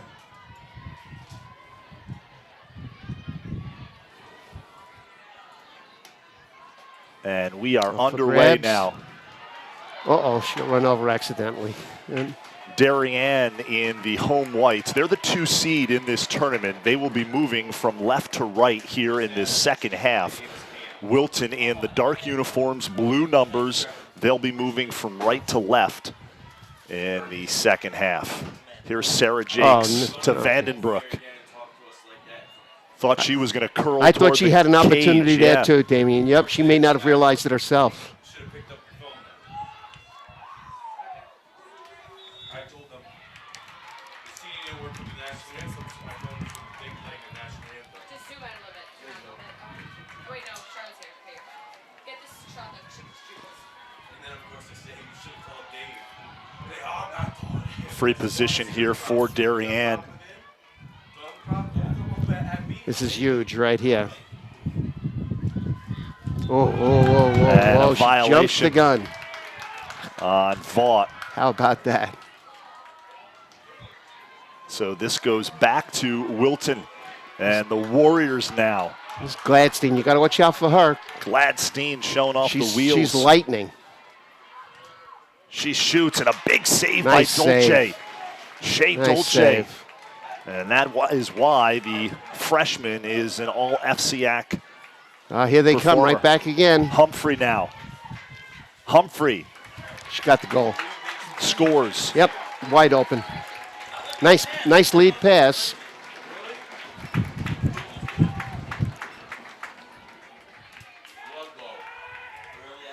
And we are underway now. Uh-oh, she'll run over accidentally. And Darien in the home whites. They're the 2 seed in this tournament. They will be moving from left to right here in this second half. Wilton in the dark uniforms, blue numbers. They'll be moving from right to left in the second half. Here's Sarah Jakes to Vandenbroek. Thought she was going to curl. I thought she had an opportunity cage. there too, Damien. Yep, she may not have realized it herself. Free position here for Darien. This is huge right here. Whoa. She jumped the gun. On Vaught. How about that? So this goes back to Wilton and the Warriors now. This Gladstein, you got to watch out for her. Gladstein showing off the wheels. She's lightning. She shoots, and a big save Nice by Dolce. save. Shea Nice Dolce. save. And that is why the freshman is an all FCIAC Here they performer. come right back again. Humphrey now. Humphrey She got the goal. scores. Yep, wide open. Nice lead pass.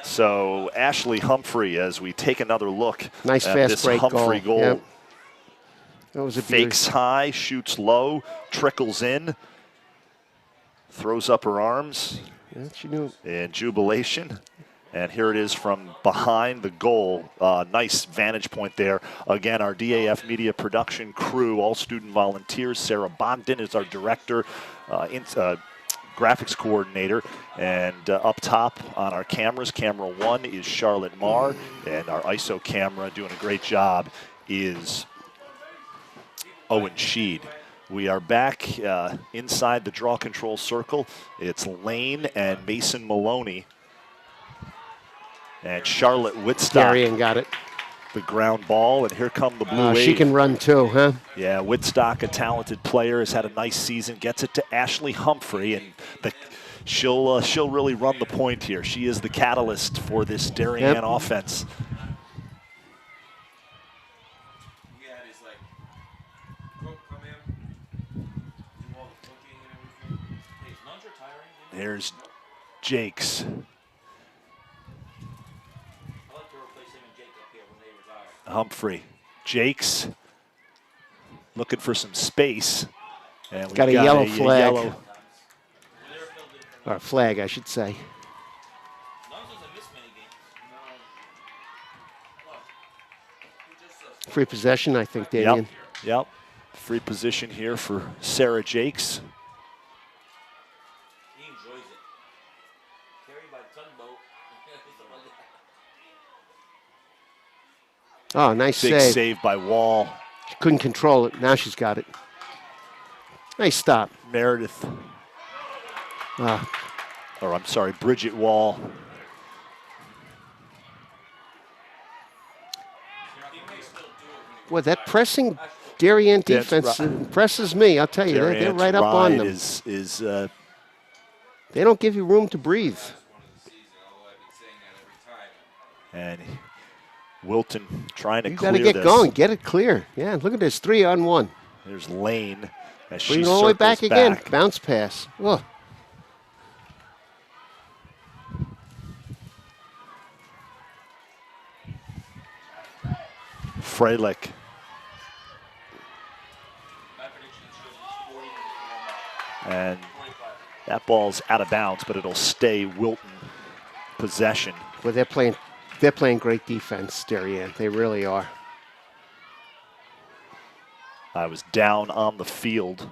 So Ashley Humphrey, as we take another look Nice at fast this break Humphrey goal. Yep. That was a Fakes high, shoots low, trickles in, throws up her arms Yeah, she knew. in jubilation. And here it is from behind the goal. Nice vantage point there. Again, our DAF Media production crew, all student volunteers. Sarah Bondin is our director, graphics coordinator. And up top on our cameras, camera 1 is Charlotte Marr. And our ISO camera doing a great job is Owen Sheed. We are back inside the draw control circle. It's Lane and Mason Maloney. And Charlotte Whitstock, Darien got it. the ground ball, and here come the Blue Wave. She can run too, huh? Yeah, Whitstock, a talented player, has had a nice season. Gets it to Ashley Humphrey, and she'll really run the point here. She is the catalyst for this Darien offense. There's Jakes. Humphrey. Jakes looking for some space. And we've Got a yellow flag. Yellow. Or flag, I should say. Free possession, I think, Damien. Yep. Free position here for Sarah Jakes. He enjoys it. Carried by tugboat. Oh, nice Big save. save by Wall. She couldn't control it. Now she's got it. Nice stop. Meredith. Ah, Or I'm sorry, Bridget Wall. boy, that pressing Darien That's defense right. impresses me. I'll tell you, they're Darien's right up on ride them. is They don't give you room to breathe. and Wilton trying to You clear got to get this. going. Get it clear. Yeah, look at this, 3-on-1. There's Lane as she Bring it all the way back circles again. back. Bounce pass. Oh, Freilich. And that ball's out of bounds, but it'll stay Wilton possession. Well, they're playing great defense, Darien. They really are. I was down on the field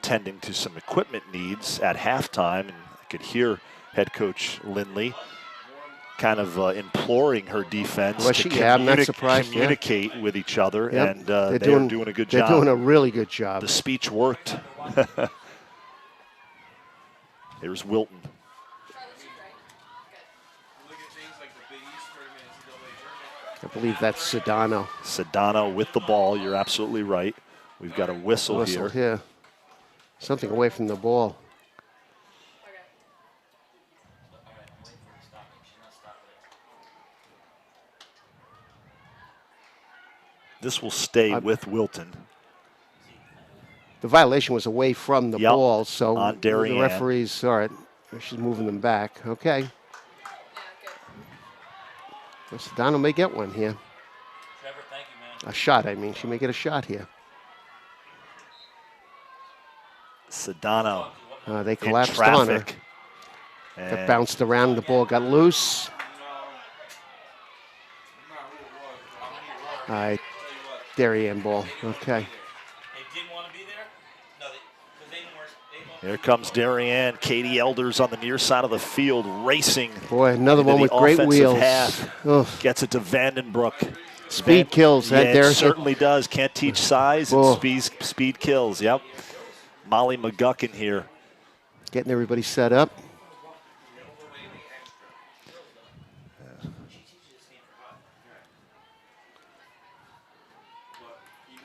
tending to some equipment needs at halftime, and I could hear head coach Lindley kind of imploring her defense to I'm not surprised, communicate with each other, Yep. and they're doing a good job. They're doing a really good job. The speech worked. Here's Wilton. I believe that's Sedano. Sedano with the ball. You're absolutely right. We've got a whistle here. Yeah. Something away from the ball. This will stay with Wilton. The violation was away from the ball, so on Darien. The referees, all right, she's moving them back. Okay. Well, Sedano may get one here. Trevor, thank you, man. A shot, I mean. She may get a shot here. Sedano. They collapsed on her. It bounced around, the ball got loose. All right, Darien ball. Okay. They didn't want to be there? No, because they weren't. Here comes Darien. Katie Elders on the near side of the field, racing. Boy, another one with great wheels. Gets it to Vandenbroek. Speed kills. Yeah, it certainly does. Can't teach size, and speed kills. Yep. Molly McGuckin here. Getting everybody set up.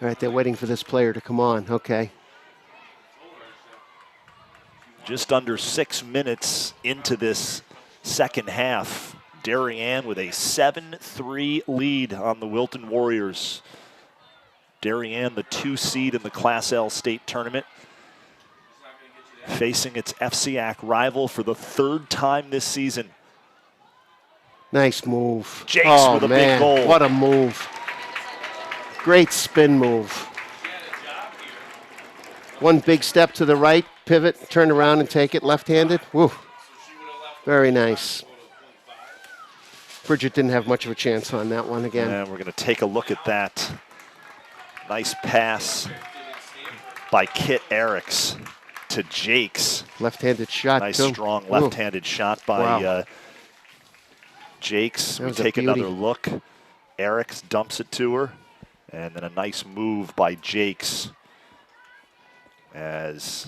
All right, they're waiting for this player to come on. Okay. Just under 6 minutes into this second half. Darien with a 7-3 lead on the Wilton Warriors. Darien, the 2 seed in the Class L state tournament, facing its FCIAC rival for the 3rd time this season. Nice move. Jakes with a big goal. What a move. Great spin move. One big step to the right, pivot, turn around and take it left-handed. Woo. Very nice. Bridget didn't have much of a chance on that one again. And we're going to take a look at that. Nice pass by Kit Eriks to Jakes. Left-handed shot. Nice strong left-handed shot by Jakes. We take another look. Eriks dumps it to her. And then a nice move by Jakes. As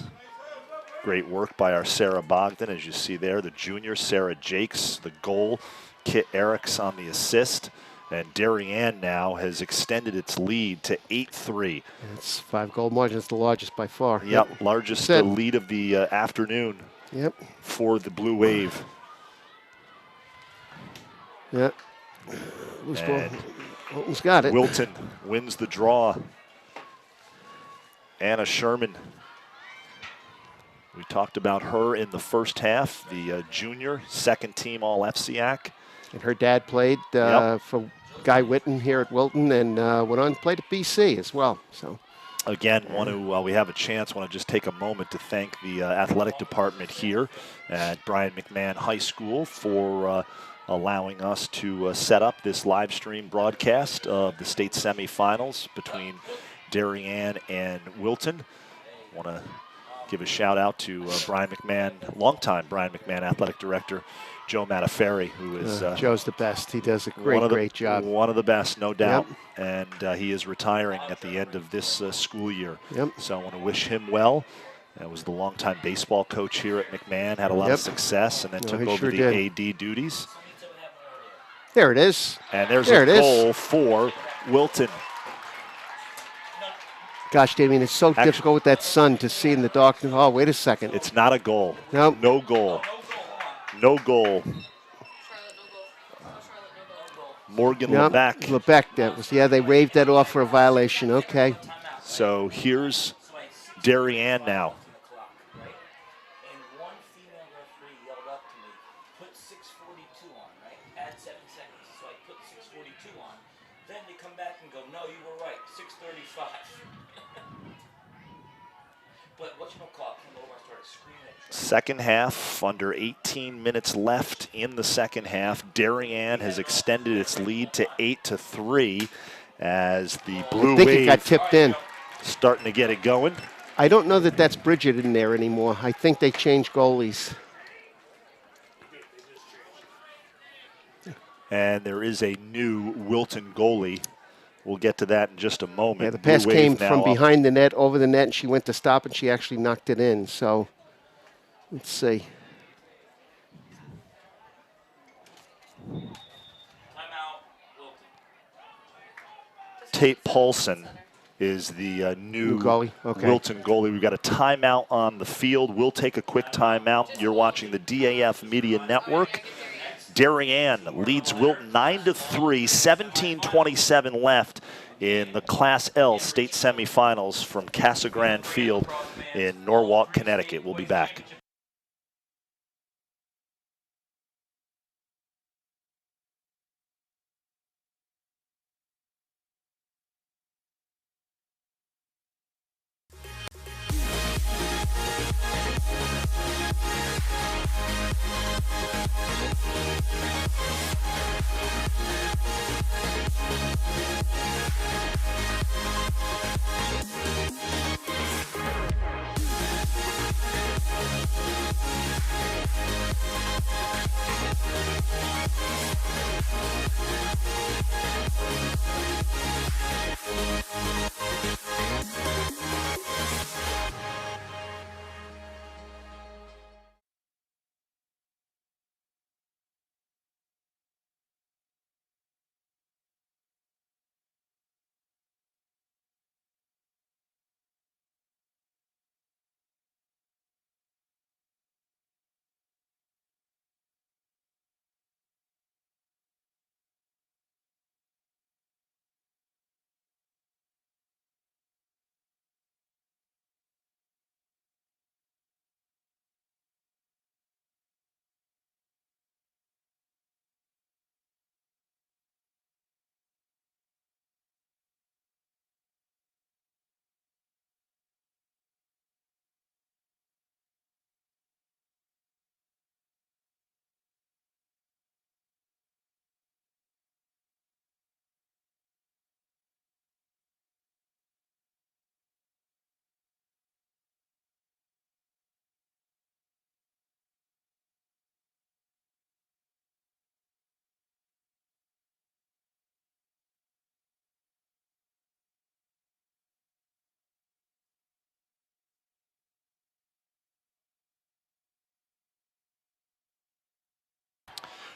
great work by our Sarah Bogdan, as you see there, the junior Sarah Jakes, the goal, Kit Eriks on the assist, and Darien now has extended its lead to 8-3. It's 5-goal margin. It's the largest by far. Yep, largest lead of the afternoon. Yep. For the Blue Wave. Yep. Loose ball. Wilton's got it. Wilton wins the draw. Anna Sherman. We talked about her in the first half, the junior, 2nd team all FCIAC. And her dad played for Guy Witten here at Wilton and went on to play at BC as well. So, again, while we have a chance, want to just take a moment to thank the athletic department here at Brian McMahon High School for allowing us to set up this live stream broadcast of the state semifinals between Darien and Wilton. Want to give a shout out to Brian McMahon, longtime Brian McMahon athletic director, Joe Mataferri, who is Joe's the best. He does a great job. One of the best, no doubt. Yep. And he is retiring at the end of this school year. Yep. So I want to wish him well. Was the longtime baseball coach here at McMahon, had a lot of success, and then took over the AD duties. There it is. And there's a goal for Wilton. Gosh, Damien, it's so difficult with that sun to see in the dark. Oh, wait a second. It's not a goal. Nope. No goal. No goal. Morgan Lebeck. Lebeck, that was, they waved that off for a violation. Okay. So here's Darien now. Add 7 seconds. So I put 6:42 on. Then they come back and go, But came over and started screaming at Second half, under 18 minutes left in the second half. Darien has extended its lead to 8-3 as the Blue I think it Wave got tipped in. starting to get it going. I don't know that that's Bridget in there anymore. I think they changed goalies. And there is a new Wilton goalie. We'll get to that in just a moment. Yeah, the pass Blue came Wave now from up. behind the net, over the net, and she went to stop, and she actually knocked it in. So, let's see. timeout, Wilton. Tate Paulson is the new goalie? Okay. Wilton goalie. We've got a timeout on the field. We'll take a quick timeout. You're watching the DAF Media Network. Darien leads Wilton 9-3, 17:27 left in the Class L state semifinals from Casa Grande Field in Norwalk, Connecticut. We'll be back.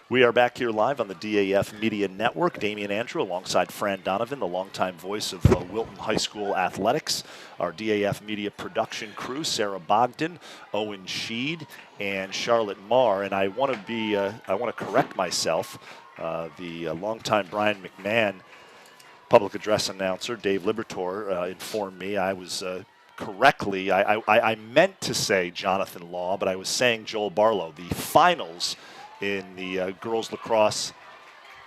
We are back here live on the DAF Media Network. Damian Andrew alongside Fran Donovan, the longtime voice of Wilton High School athletics. Our DAF Media production crew, Sarah Bogdan, Owen Sheed, and Charlotte Marr. And I want to correct myself. The longtime Brian McMahon public address announcer, Dave Libertor, informed me I was correctly. I meant to say Jonathan Law, but I was saying Joel Barlow. The finals in the girls lacrosse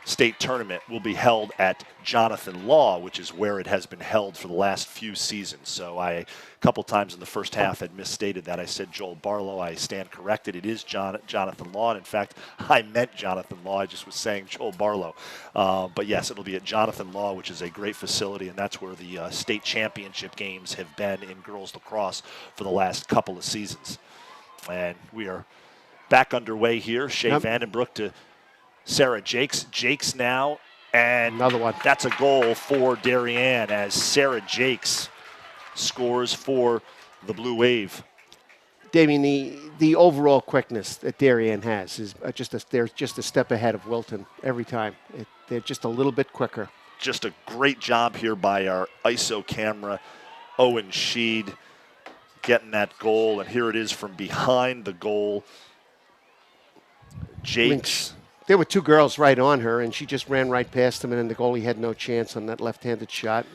state tournament will be held at Jonathan Law, which is where it has been held for the last few seasons. So a couple times in the first half had misstated that. I said Joel Barlow. I stand corrected. It is Jonathan Law. And in fact, I meant Jonathan Law. I just was saying Joel Barlow. But yes, it'll be at Jonathan Law, which is a great facility, and that's where the state championship games have been in girls lacrosse for the last couple of seasons. And we are back underway here. Shea Vandenbroek to Sarah Jakes. Jakes now, and another one. That's a goal for Darien as Sarah Jakes scores for the Blue Wave. Damien, the overall quickness that Darien has is they're just a step ahead of Wilton every time. They're just a little bit quicker. Just a great job here by our ISO camera, Owen Sheed, getting that goal, and here it is from behind the goal. Jakes. There were two girls right on her, and she just ran right past them, and then the goalie had no chance on that left-handed shot.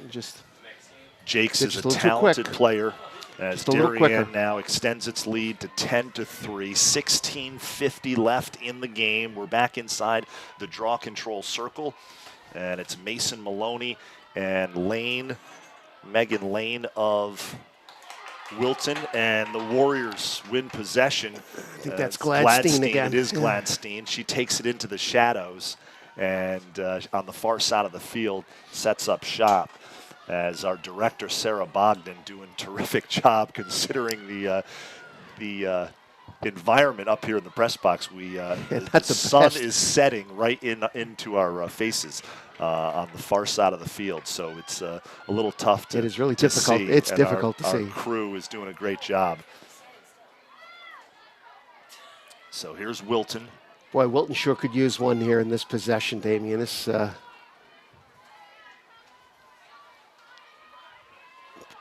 Jakes is a talented player as Darien now extends its lead to 10-3, 16:50 left in the game. We're back inside the draw control circle, and it's Mason Maloney and Megan Lane of Wilton, and the Warriors win possession. I think that's It's Gladstein again. It is Yeah. Gladstein. She takes it into the shadows, and on the far side of the field, sets up shop. As our director, Sarah Bogdan, doing a terrific job considering the environment up here in the press box. The sun is setting right into our faces on the far side of the field, so it's a little tough to. It is really to difficult. see, It's and difficult to our see. crew is doing a great job. So here's Wilton. Boy, Wilton sure could use one here in this possession, Damien. This.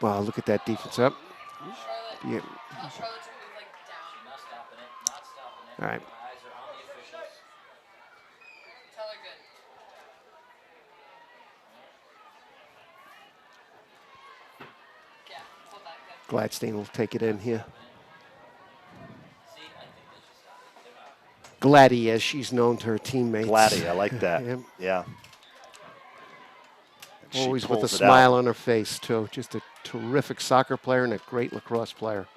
Wow, look at that defense up. Yeah. Charlotte to move like down. Not stopping it. Not stopping it. All right. My eyes are on the officials. Tell her good. Yeah, hold that good. Gladstein will take it in here. See, I think they should stop it. They're not. Gladdy, as she's known to her teammates. Gladdy, I like that. Yep. Yeah. And she Always with a pulls it smile out. on her face, too. Just a terrific soccer player and a great lacrosse player.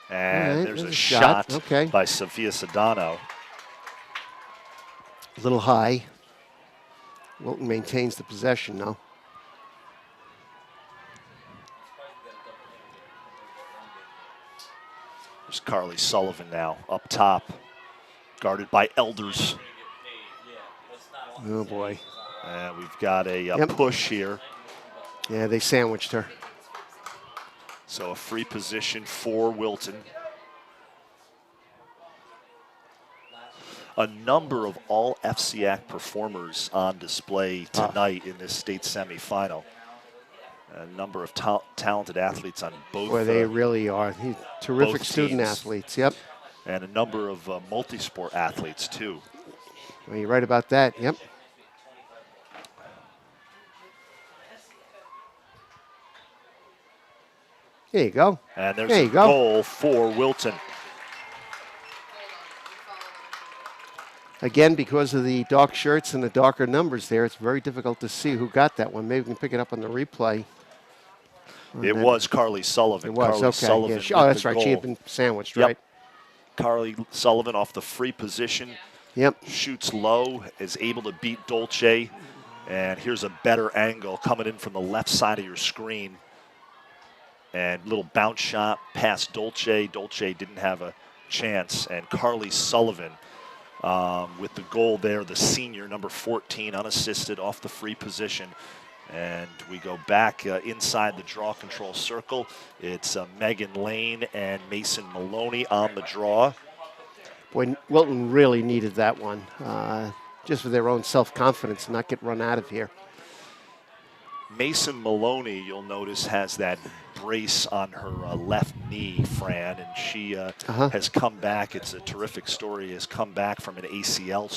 And All right, there's a there's a shot shot. Okay. by Sophia Sedano. A little high. Wilton maintains the possession now. There's Carly Sullivan now up top, guarded by Elders. Oh, boy. And we've got a Yep. push here. Yeah, they sandwiched her. So a free position for Wilton. A number of all FCIAC performers on display tonight in this state semifinal. A number of talented athletes on both. Boy, they really are. Terrific both student teams. athletes. Yep. And a number of multi-sport athletes too. Well, you're right about that. Yep. There you go. And there's There a you go. goal for Wilton. Again, because of the dark shirts and the darker numbers there, it's very difficult to see who got that one. Maybe we can pick it up on the replay. It was Carly Sullivan. It was, Carly okay. Sullivan Yeah, with oh, that's the right. She had goal. been sandwiched, Yep. right? Carly Sullivan off the free position. Yep. Shoots low, is able to beat Dolce. And here's a better angle coming in from the left side of your screen. And little bounce shot past Dolce. Dolce didn't have a chance. And Carly Sullivan with the goal there, the senior, number 14, unassisted off the free position. And we go back inside the draw control circle. It's Megan Lane and Mason Maloney on the draw. Boy, Wilton really needed that one, just for their own self-confidence and not get run out of here. Mason Maloney, you'll notice, has that brace on her left knee, Fran, and she has come back. It's a terrific story. Has come back from an ACL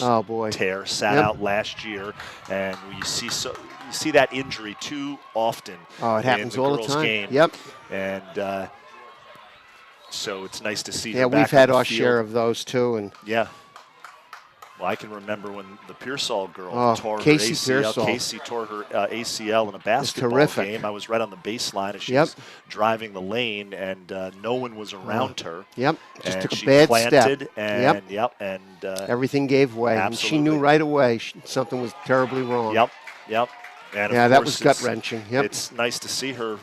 tear, sat out last year, and you see that injury too often. Oh, it happens in the all girls' the time. game. Yep. And so it's nice to see. Yeah, her back we've had on the our field. share of those too, and Yeah. Well, I can remember when the Pearsall girl tore Casey her ACL. Pearsall. Casey tore her ACL in a basketball terrific. game. I was right on the baseline as she was driving the lane, and no one was around her. Yep, just and took a she bad planted, step. And Yep. and everything gave way. And she knew absolutely. right away something was terribly wrong. Yep. And Yeah, of that course was it's- gut-wrenching. Yep. It's nice to see her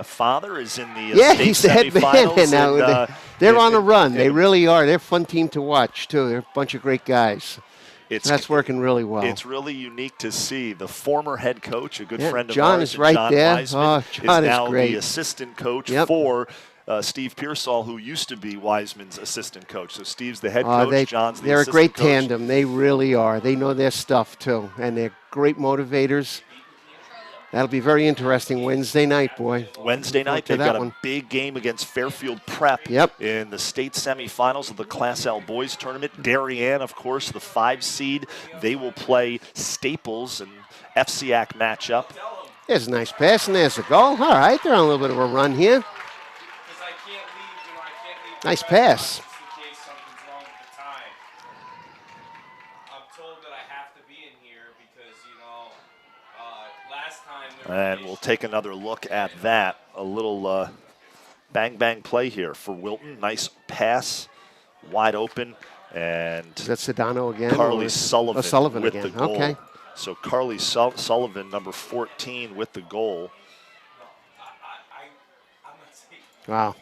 father is in the Yeah, state he's the head man semifinals, now. and, They're on a run. and They really are. They're a fun team to watch too. They're a bunch of great guys. That's working really well. It's really unique to see the former head coach, a good Yeah, friend of John ours, is right John there. Wiseman, Oh, John is is now great. the assistant coach Yep. for Steve Pearsall, who used to be Wiseman's assistant coach. So Steve's the head coach, John's the they're a assistant great coach. tandem. They really are. They know their stuff too, and they're great motivators. That'll be very interesting Wednesday night, boy. Wednesday night, to they've that got one. a big game against Fairfield Prep in the state semifinals of the Class L boys tournament. Darien, of course, the 5 seed. They will play Staples and FCIAC matchup. There's a nice pass, and there's a goal. All right, they're on a little bit of a run here. Nice pass. And we'll take another look at that. A little bang-bang play here for Wilton. Nice pass, wide open. And Is that Sedano again? Carly or- Sullivan, Oh, Sullivan with again. the goal. Okay. So Carly Sullivan, number 14, with the goal. Wow.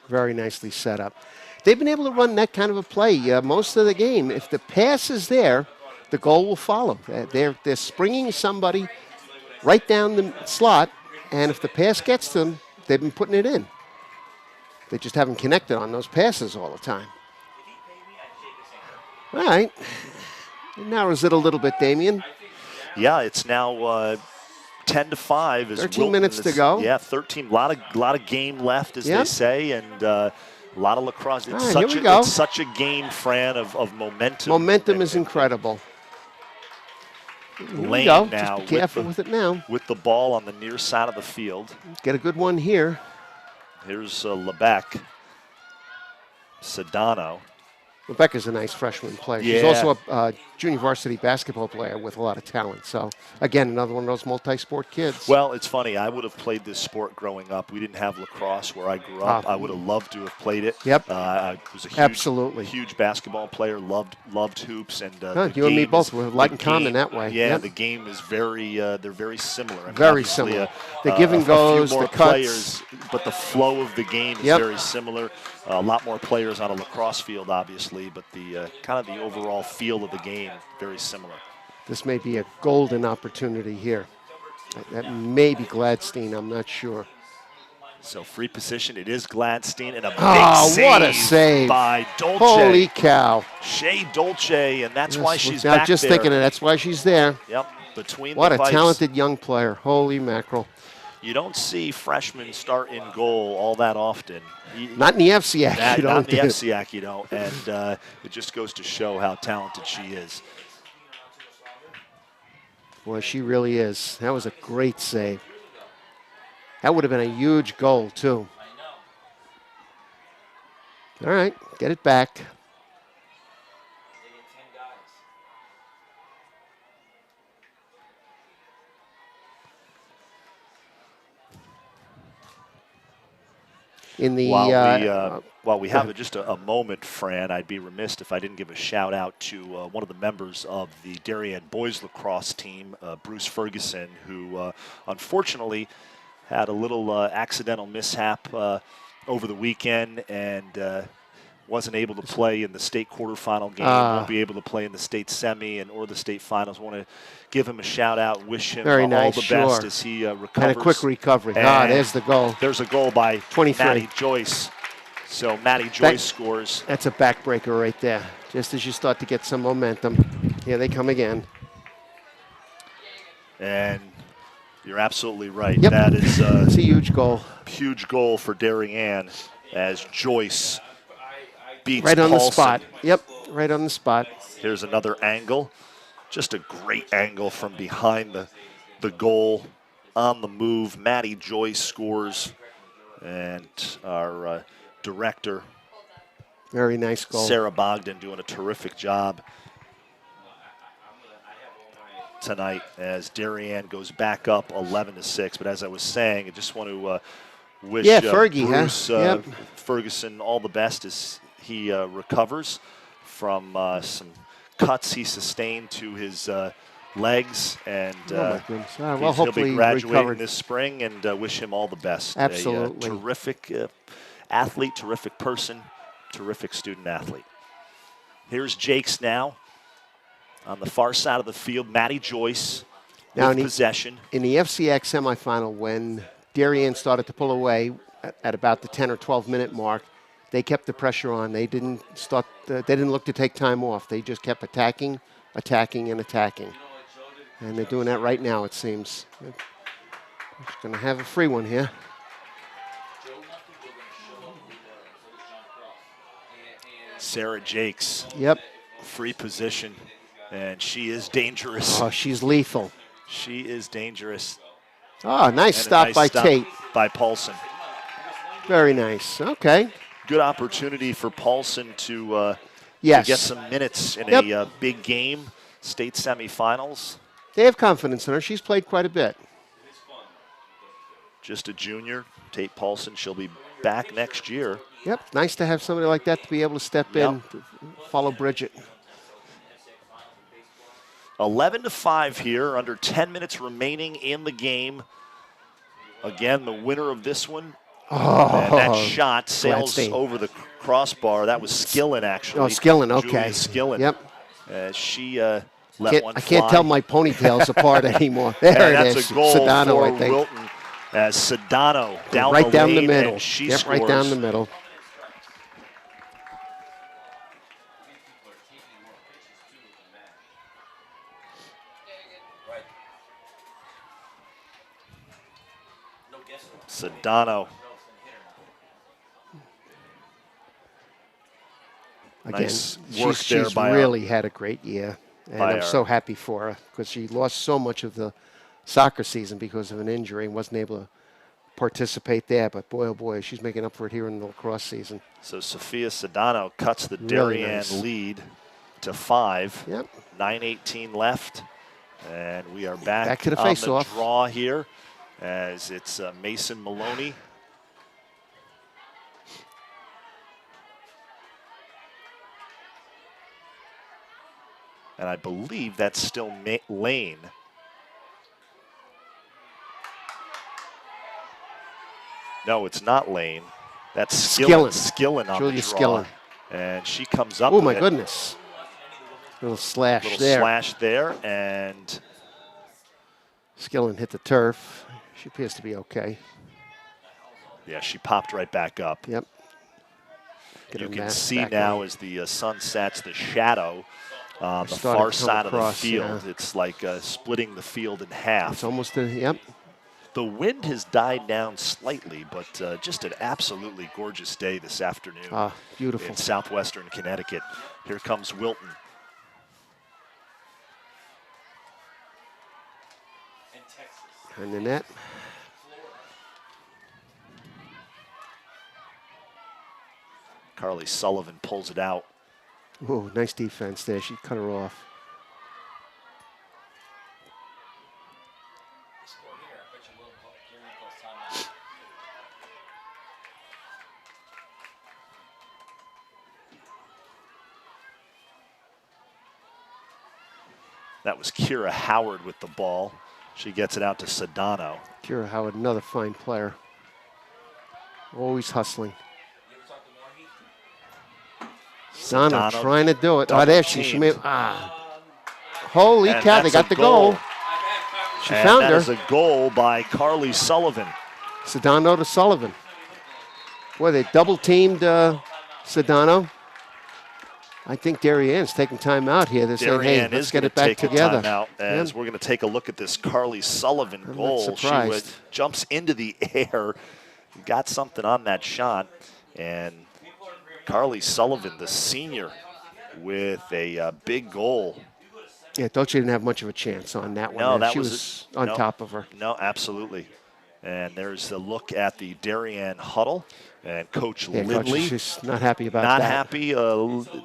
Very nicely set up. They've been able to run that kind of a play most of the game. If the pass is there, the goal will follow. They're springing somebody right down the slot, and if the pass gets to them, they've been putting it in. They just haven't connected on those passes all the time. All right. It narrows it a little bit, Damien. Yeah, it's now 10-5. 13 minutes to go. Yeah, 13. Lot of game left, as they say, and a lot of lacrosse. It's, All right, here we go. It's such a game, Fran, of momentum. Momentum is incredible. Here we Lane go. now Just be careful with it now. with the ball on the near side of the field. Get a good one here. Here's Lebec. Sedano. Rebecca's a nice freshman player. She's Yeah. also a junior varsity basketball player with a lot of talent. So, again, another one of those multi-sport kids. Well, it's funny. I would have played this sport growing up. We didn't have lacrosse where I grew up. I would have loved to have played it. Yep. I was a Absolutely. huge basketball player. Loved hoops, and you and me both. We're light in common that way. Yeah, Yep. the game is very. They're very similar. I mean, Very obviously, similar. The give and a few goes, more the cuts. players, but the flow of the game is Yep. very similar. A lot more players on a lacrosse field, obviously, but the kind of the overall feel of the game very similar. This may be a golden opportunity here. That may be Gladstein. I'm not sure. So free position. It is Gladstein, and a big Oh, save, what a save. by Dolce. Holy cow. Shea Dolce, and that's why she's now back just there. thinking that's why she's there. Yep, between What the a pipes. talented young player. Holy mackerel. You don't see freshmen start in goal all that often. Not in the FCIAC. Not you don't in the do it. FCIAC, you don't. And it just goes to show how talented she is. Boy, she really is. That was a great save. That would have been a huge goal, too. All right, get it back. In the While we have just a moment, Fran, I'd be remiss if I didn't give a shout out to one of the members of the Darien boys lacrosse team, Bruce Ferguson, who unfortunately had a little accidental mishap over the weekend and wasn't able to play in the state quarterfinal game. Won't be able to play in the state semi or the state finals. Want to give him a shout out, wish him Very all nice, the best sure. as he recovers. Had a quick recovery. And There's the goal. There's a goal by 23. Maddie Joyce. So Maddie Joyce scores. That's a backbreaker right there. Just as you start to get some momentum. Here they come again. And you're absolutely right. Yep. That is It's a huge goal. huge goal for Darien as Joyce beats Right on the Paulson. spot. Yep, right on the spot. Here's another angle. Just a great angle from behind the goal. On the move, Maddie Joyce scores. And our director, Very nice goal. Sarah Bogdan, doing a terrific job tonight as Darien goes back up 11-6. But as I was saying, I just want to wish Fergie, Bruce Yep. Ferguson all the best as he recovers from some cuts he sustained to his legs, and Oh, my goodness. Well, he'll hopefully be graduating recovered. this spring, and wish him all the best. Absolutely. A terrific athlete, terrific person, terrific student athlete. Here's Jakes now on the far side of the field. Maddie Joyce Now, with possession. In the FCIAC semifinal, when Darien started to pull away at about the 10 or 12 minute mark, they kept the pressure on. They didn't start. They didn't look to take time off. They just kept attacking, and attacking. And they're doing that right now, it seems. They're just going to have a free one here. Sarah Jakes, Yep. free position, and she is dangerous. Oh, she's lethal. She is dangerous. Oh, nice And a stop nice by stop Tate. by Paulson. Very nice. Okay. Good opportunity for Paulson to Yes. get some minutes in Yep. a big game, state semifinals. They have confidence in her. She's played quite a bit. just a junior. Tate Paulson, she'll be back next year. Yep, nice to have somebody like that to be able to step in, to follow Bridget. 11-5 here, under 10 minutes remaining in the game. Again, the winner of this one. And that shot sails over the crossbar. That was Skillen, actually. Oh, Skillen, okay. Julia Skillen. Yep. She let one fly. I can't tell my ponytails apart anymore. There and it is. That's a goal Sedano, for I think. Wilton as Sedano down right the down lane, the middle. and she Yep, scores. right down the middle. Sedano. Again, Nice work there she's by really had a great year, and I'm so happy for her because she lost so much of the soccer season because of an injury and wasn't able to participate there. But boy, oh boy, she's making up for it here in the lacrosse season. So Sophia Sedano cuts the Really Darien nice. lead to 5. Yep. 9:18 left, and we are back to the on face-off. the draw here as it's Mason Maloney. And I believe that's still Lane. No, it's not Lane. That's Skillen. Skillen on Julia the draw. Skillen. And she comes up Oh, with my it. goodness. Little slash Little there. slash there, and Skillen hit the turf. She appears to be okay. yeah, she popped right back up. Yep. Get You her can mask see back now on. as the sun sets, the shadow on the starting far to come side of the across, field. yeah. It's like splitting the field in half. It's almost a, yep. The wind has died down slightly, but just an absolutely gorgeous day this afternoon Beautiful. in southwestern Connecticut. Here comes Wilton. And the net. Carly Sullivan pulls it out. Oh, nice defense there. She cut her off. That was Kira Howard with the ball. She gets it out to Sedano. Kira Howard, another fine player. Always hustling. Sedano trying to do it. Oh, there she made. Holy And cow, they that's got a the goal. She found that her. is a goal by Carly Sullivan. Sedano to Sullivan. Boy, they double teamed Sedano. I think Darien's taking time out here. They're saying, hey, Darien let's is get going it to back take together. a timeout as we're going to take a look at this Carly Sullivan I'm goal. not She surprised. jumps into the air, got something on that shot, and Carly Sullivan, the senior, with a big goal. Yeah, Dolce didn't have much of a chance on that one. No, there. that She was was on top of her. No, absolutely. And there's a look at the Darien huddle. And Coach Yeah, Lindley. Coach is just not happy about Not that. happy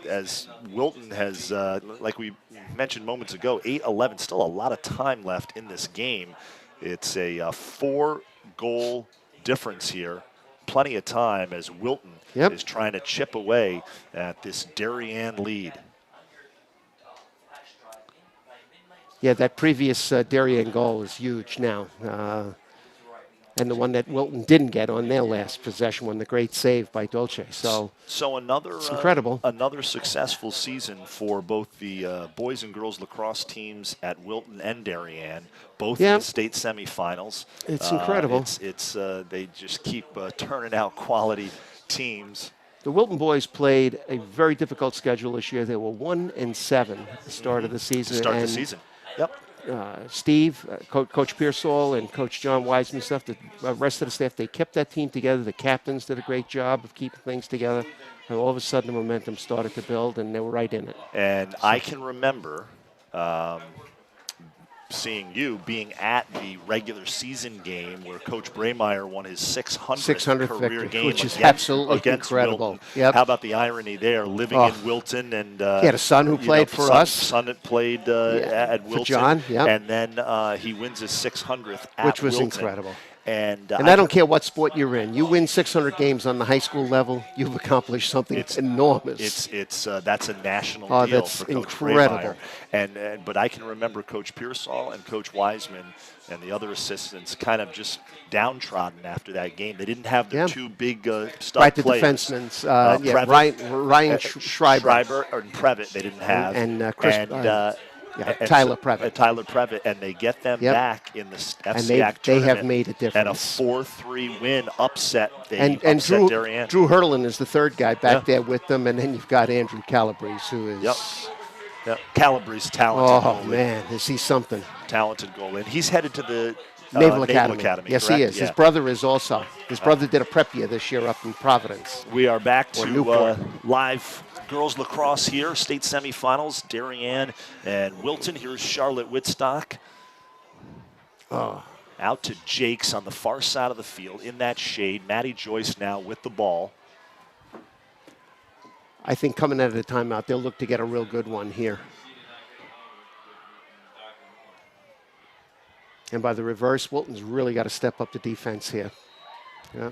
as Wilton has, like we mentioned moments ago, 8-11, still a lot of time left in this game. It's a 4-goal difference here. Plenty of time as Wilton is trying to chip away at this Darien lead. Yeah, that previous Darien goal is huge now. And the one that Wilton didn't get on their last possession, the great save by Dolce. So another it's incredible. Another successful season for both the boys and girls lacrosse teams at Wilton and Darien, both in the state semifinals. It's incredible. It's they just keep turning out quality teams. The Wilton boys played a very difficult schedule this year. They were 1-7 at the start of the season. Yep. Steve, Coach Pearsall, and Coach John Wiseman stuff, the rest of the staff, they kept that team together. The captains did a great job of keeping things together. And all of a sudden, the momentum started to build, and they were right in it. And I can remember seeing you being at the regular season game where Coach Braymeyer won his 600th career victory, game which is against absolutely incredible. Wilton. Yep. How about the irony there, living in Wilton and he had a son who played for us. Son that played at Wilton, John, and then he wins his 600th at which was Wilton. incredible. And I don't care what sport you're in. You win 600 games on the high school level, you've accomplished something enormous. That's a national Oh, deal that's for Coach incredible. Graymeyer. But I can remember Coach Pearsall and Coach Wiseman and the other assistants kind of just downtrodden after that game. They didn't have the two big stud right, the players. defensemen, Ryan Schreiber or Previtt they didn't have. And Chris, Tyler Previtt. Tyler Previtt, and they get them back in the FCIAC they tournament. have made a difference. And a 4-3 win upset. And Darien. Drew Hurlin is the third guy back there with them, and then you've got Andrew Calabrese, who is... Yep. Calabrese talented goalie. Man, is he something. Talented goalie. And he's headed to the Naval Academy. Yes, correct? he is. Yeah. His brother is also. His brother did a prep year this year up in Providence. We are back to live girls lacrosse here, state semifinals, Darien and Wilton. Here's Charlotte Whitstock. Out to Jakes on the far side of the field in that shade. Maddie Joyce now with the ball. I think coming out of the timeout, they'll look to get a real good one here. And by the reverse, Wilton's really got to step up the defense here. Yeah.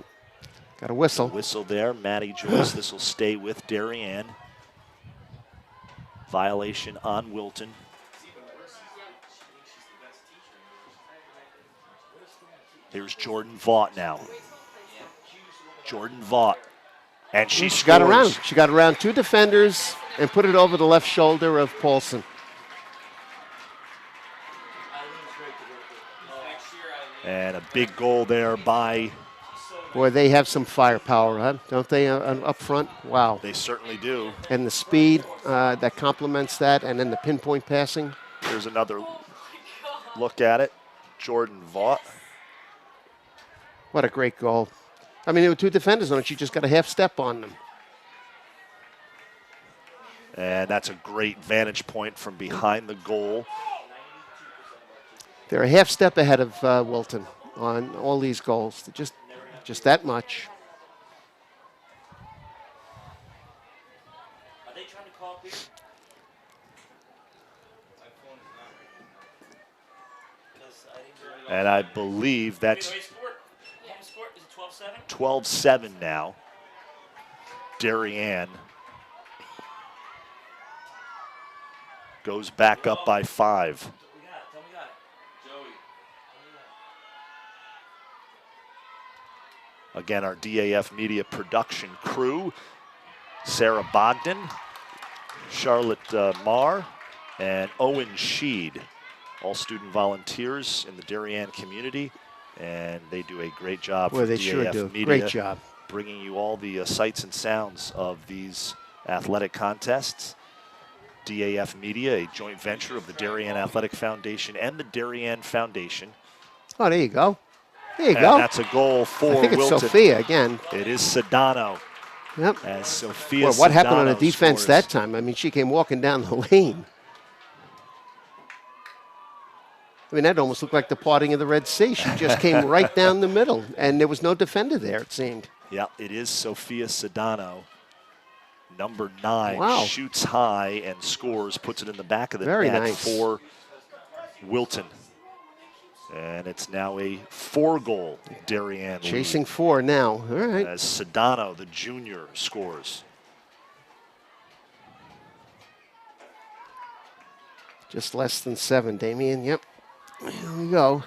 Got a whistle. Whistle there, Maddie Joyce. This will stay with Darien. Violation on Wilton. Here's Jordan Vaught now. Jordan Vaught. And she got around. She got around two defenders and put it over the left shoulder of Paulson. And a big goal there by... Boy, they have some firepower, huh? Don't they, up front? Wow. They certainly do. And the speed that complements that, and then the pinpoint passing. Here's another look at it. Jordan Vaught. What a great goal. I mean, there were two defenders on it. She just got a half step on them. And that's a great vantage point from behind the goal. They're a half step ahead of Wilton on all these goals. Just that much. Are they trying to call people? And I believe that's... Is it 12-7 now. Darien goes back up by 5. Tell me got it. Joey. Again, our DAF Media production crew, Sarah Bogdan, Charlotte Marr, and Owen Sheed, all student volunteers in the Darien community. And they do a great job for they DAF sure do. Media. Great job. Bringing you all the sights and sounds of these athletic contests. DAF Media, a joint venture of the Darien Athletic Foundation and the Darien Foundation. Oh, there you go. There you go. That's a goal for I think it's Wilton. Sophia again. It is Sedano. Yep. As Sophia Well, what happened on the Sedano defense scores. that time? I mean, she came walking down the lane. I mean, that almost looked like the parting of the Red Sea. She just came right down the middle, and there was no defender there, it seemed. Yeah, it is Sophia Sedano. Number 9 Wow. shoots high and scores, puts it in the back of the Very net nice. for Wilton. And it's now a 4-goal Darien lead. Chasing 4 now. All right. As Sedano, the junior, scores. Just less than 7, Damien. Yep. Here we go.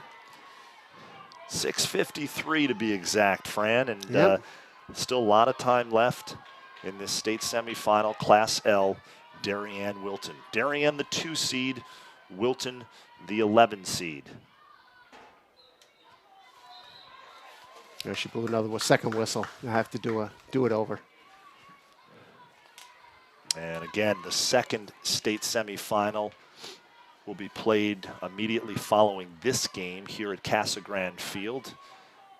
6:53 to be exact, Fran, and Yep. still a lot of time left in this state semifinal, Class L, Darien Wilton. Darien, the 2 seed, Wilton, the 11 seed. There she blew another second whistle. I have to do it over. And again, the second state semifinal will be played immediately following this game here at Casa Grande Field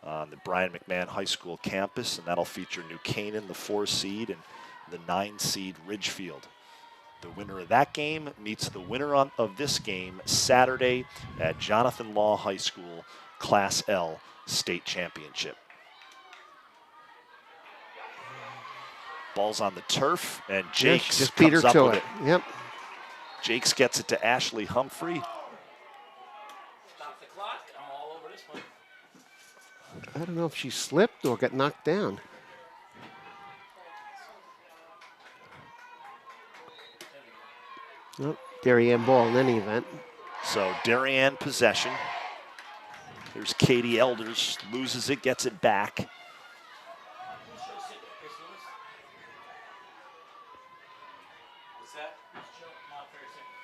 on the Brian McMahon High School campus, and that'll feature New Canaan, the 4 seed, and the 9 seed Ridgefield. The winner of that game meets the winner of this game Saturday at Jonathan Law High School Class L State Championship. Ball's on the turf, and Jakes just beat her comes up to with it. Yep. Jakes gets it to Ashley Humphrey. Stop the clock. I'm all over this one. I don't know if she slipped or got knocked down. Nope, Darien ball in any event. So Darien possession. There's Katie Elders, loses it, gets it back.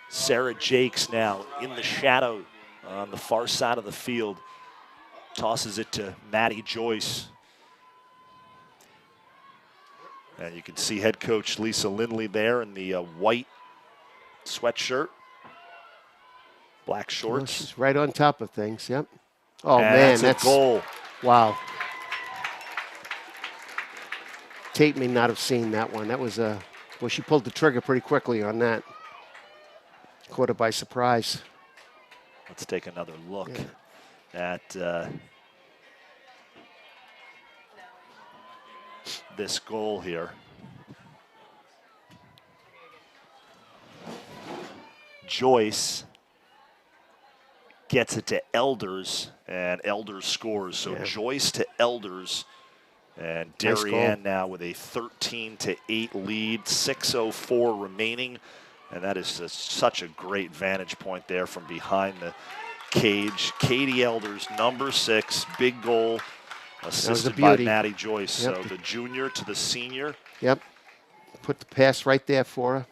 Sarah Jakes now in the shadow on the far side of the field. Tosses it to Maddie Joyce. And you can see head coach Lisa Lindley there in the white sweatshirt, black Well, shorts. she's right on top of things, yep. Oh, And man, that's a goal. Wow. Tate may not have seen that one. That was well, she pulled the trigger pretty quickly on that. Caught her by surprise. Let's take another look at this goal here. Joyce gets it to Elders, and Elders scores. So Joyce to Elders, and Nice Darien goal. now with a 13-8 lead, 6:04 remaining. And that is just such a great vantage point there from behind the cage. Katie Elders, number 6, big goal, assisted by beauty. Maddie Joyce. Yep. So the junior to the senior. Yep. Put the pass right there for her.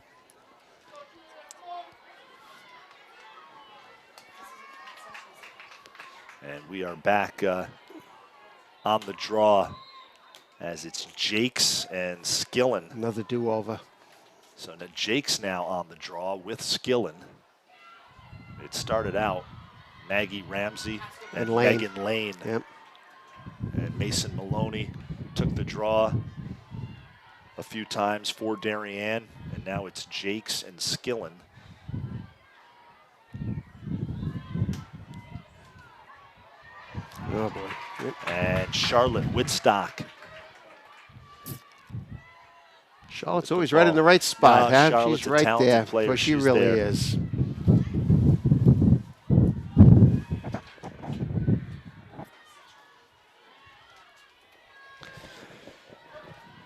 And we are back on the draw as it's Jakes and Skillen. Another do-over. So now Jake's now on the draw with Skillen. It started out Maggie Ramsey and Lane. Megan Lane. Yep. And Mason Maloney took the draw a few times for Darien, and now it's Jakes and Skillen. Oh, boy. Yep. And Charlotte Whitstock. Charlotte's always right in the right spot, No, huh? Charlotte's She's a right talented there. player. Well, she She's really there. is.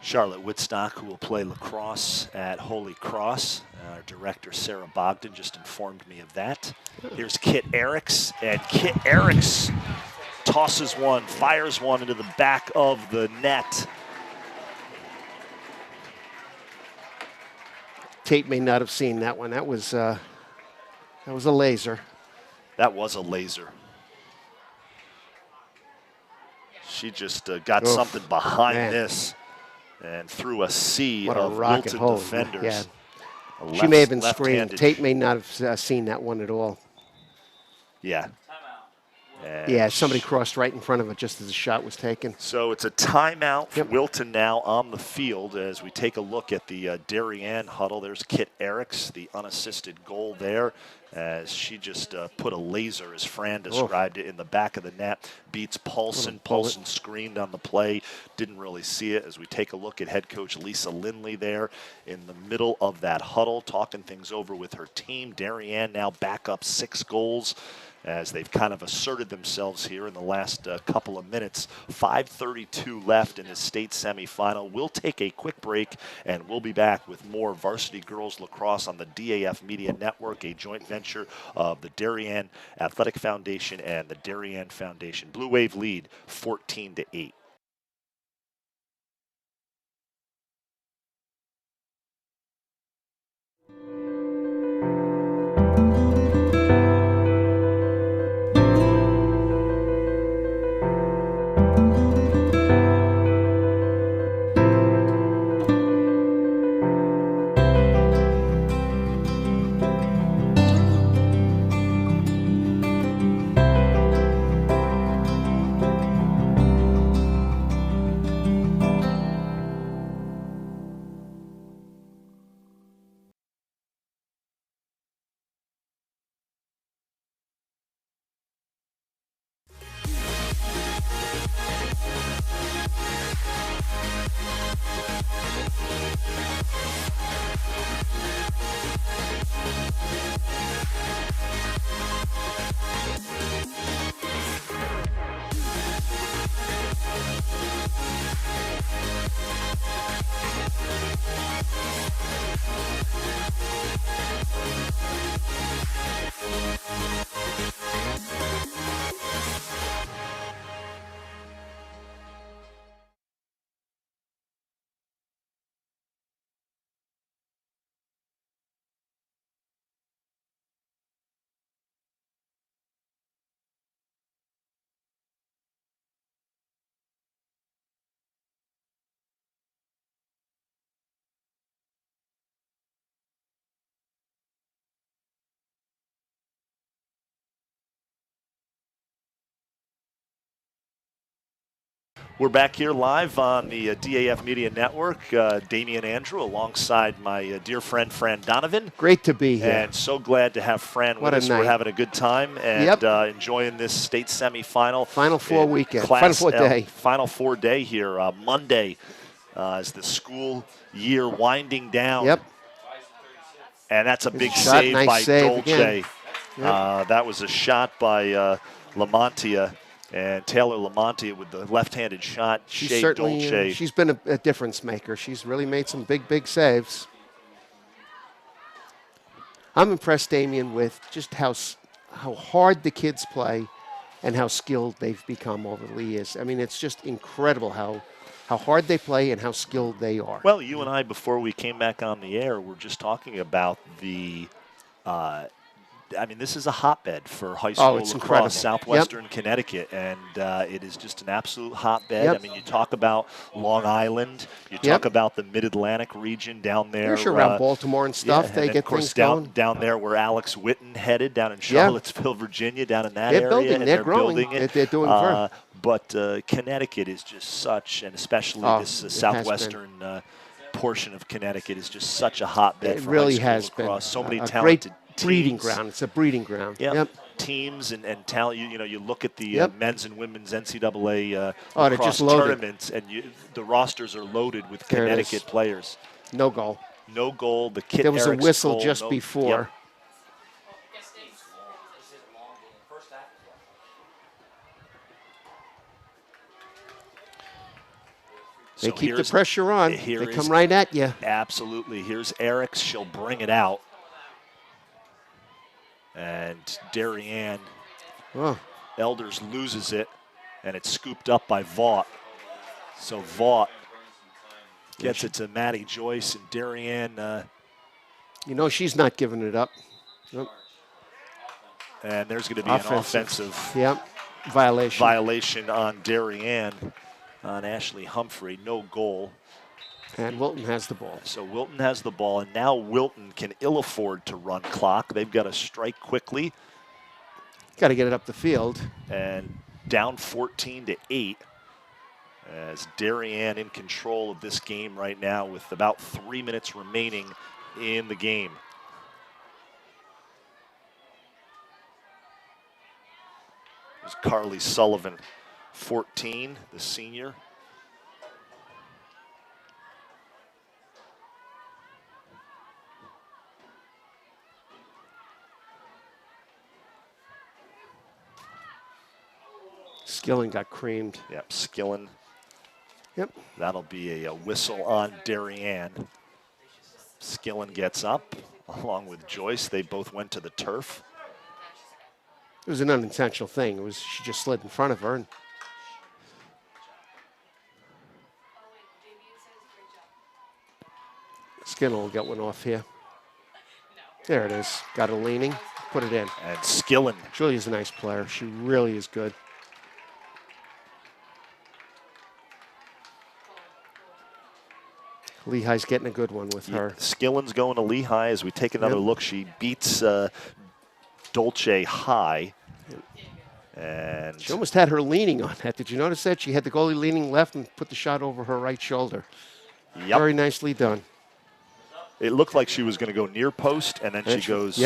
Charlotte Whitstock, who will play lacrosse at Holy Cross. Our director, Sarah Bogdan, just informed me of that. Here's Kit Eriks, and Kit Eriks tosses one, fires one into the back of the net. Tate may not have seen that one. That was a laser. That was a laser. She just got Oof, something behind man. this and threw a sea What a of rocket Wilton hole. defenders. Yeah. A She may have been left-handed- screened. Tate may not have seen that one at all. Yeah. And Yeah, somebody crossed right in front of it just as the shot was taken. So it's a timeout for Yep. Wilton now on the field as we take a look at the Darien huddle. There's Kit Eriks, the unassisted goal there, as she just put a laser, as Fran described it, in the back of the net. Beats Paulson. Paulson screamed on the play. Didn't really see it as we take a look at head coach Lisa Lindley there in the middle of that huddle, talking things over with her team. Darien now back up 6 goals. As they've kind of asserted themselves here in the last couple of minutes. 5:32 left in the state semifinal. We'll take a quick break, and we'll be back with more varsity girls lacrosse on the DAF Media Network, a joint venture of the Darien Athletic Foundation and the Darien Foundation. Blue Wave lead 14-8. We're back here live on the DAF Media Network. Damian Andrew alongside my dear friend Fran Donovan. Great to be here. And so glad to have Fran What with a us. night. We're having a good time and enjoying this state semifinal. Final four weekend. Class Final four L. day. Final 4 day here. Monday as the school year winding down. Yep. And that's a big shot, save nice by save Dolce. again. That was a shot by Lamontia. And Taylor Lamontia with the left-handed shot. She's Shea certainly Dolce. she's been a difference maker. She's really made some big saves. I'm impressed, Damien, with just how hard the kids play and how skilled they've become over the years. I mean, it's just incredible how hard they play and how skilled they are. Well, you and I, before we came back on the air, were just talking about the I mean, this is a hotbed for high school it's lacrosse, incredible. southwestern Connecticut, and it is just an absolute hotbed. Yep. I mean, you talk about Long Island, you talk about the Mid-Atlantic region down there. They're sure around Baltimore and stuff. Yeah, they and get of course things going. down there where Alex Wilton headed, down in Charlottesville, Virginia, down in that They're area. building. And They're growing. building it. They're doing very. But Connecticut is just such, and especially this southwestern portion of Connecticut is just such a hotbed for really high school has lacrosse. been So many a talented great breeding teams. ground. It's a breeding ground. Yep. Teams and talent. You know, you look at the men's and women's NCAA lacrosse tournaments, and the rosters are loaded with Connecticut players. No goal. No goal. The Kit There was Erickson a whistle goal, just before. They keep the pressure on. They come right at you. Absolutely. Here's Eriks. She'll bring it out. And Darien Elders loses it, and it's scooped up by Vaught. So Vaught gets it to Maddie Joyce, and Darien. You know she's not giving it up. Nope. And there's going to be an offensive violation on Darien, on Ashley Humphrey. No goal. And Wilton has the ball. So Wilton has the ball, and now Wilton can ill afford to run clock. They've got to strike quickly. Got to get it up the field. And down 14-8 as Darien in control of this game right now with about 3 minutes remaining in the game. There's Carly Sullivan, 14, the senior. Skillen got creamed. Yep, Skillen. Yep. That'll be a whistle on Darien. Skillen gets up along with Joyce. They both went to the turf. It was an unintentional thing. It was she just slid in front of her. And Skillen will get one off here. There it is. Got her leaning. Put it in. And Skillen. Julia's a nice player. She really is good. Lehigh's getting a good one with her. Skillen's going to Lehigh as we take another look. She beats Dolce high. And she almost had her leaning on that. Did you notice that? She had the goalie leaning left and put the shot over her right shoulder. Yep. Very nicely done. It looked like she was going to go near post, and then she goes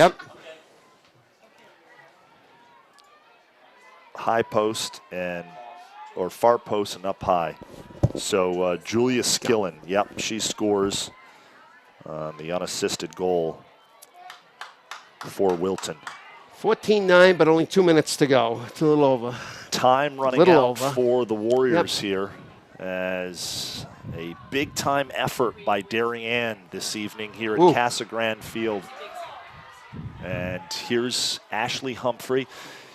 high post or far post and up high. So Julia Skillen, she scores the unassisted goal for Wilton. 14-9, but only 2 minutes to go. It's a little over. Time running out for the Warriors here as a big-time effort by Darien this evening here at Casa Grande Field. And here's Ashley Humphrey.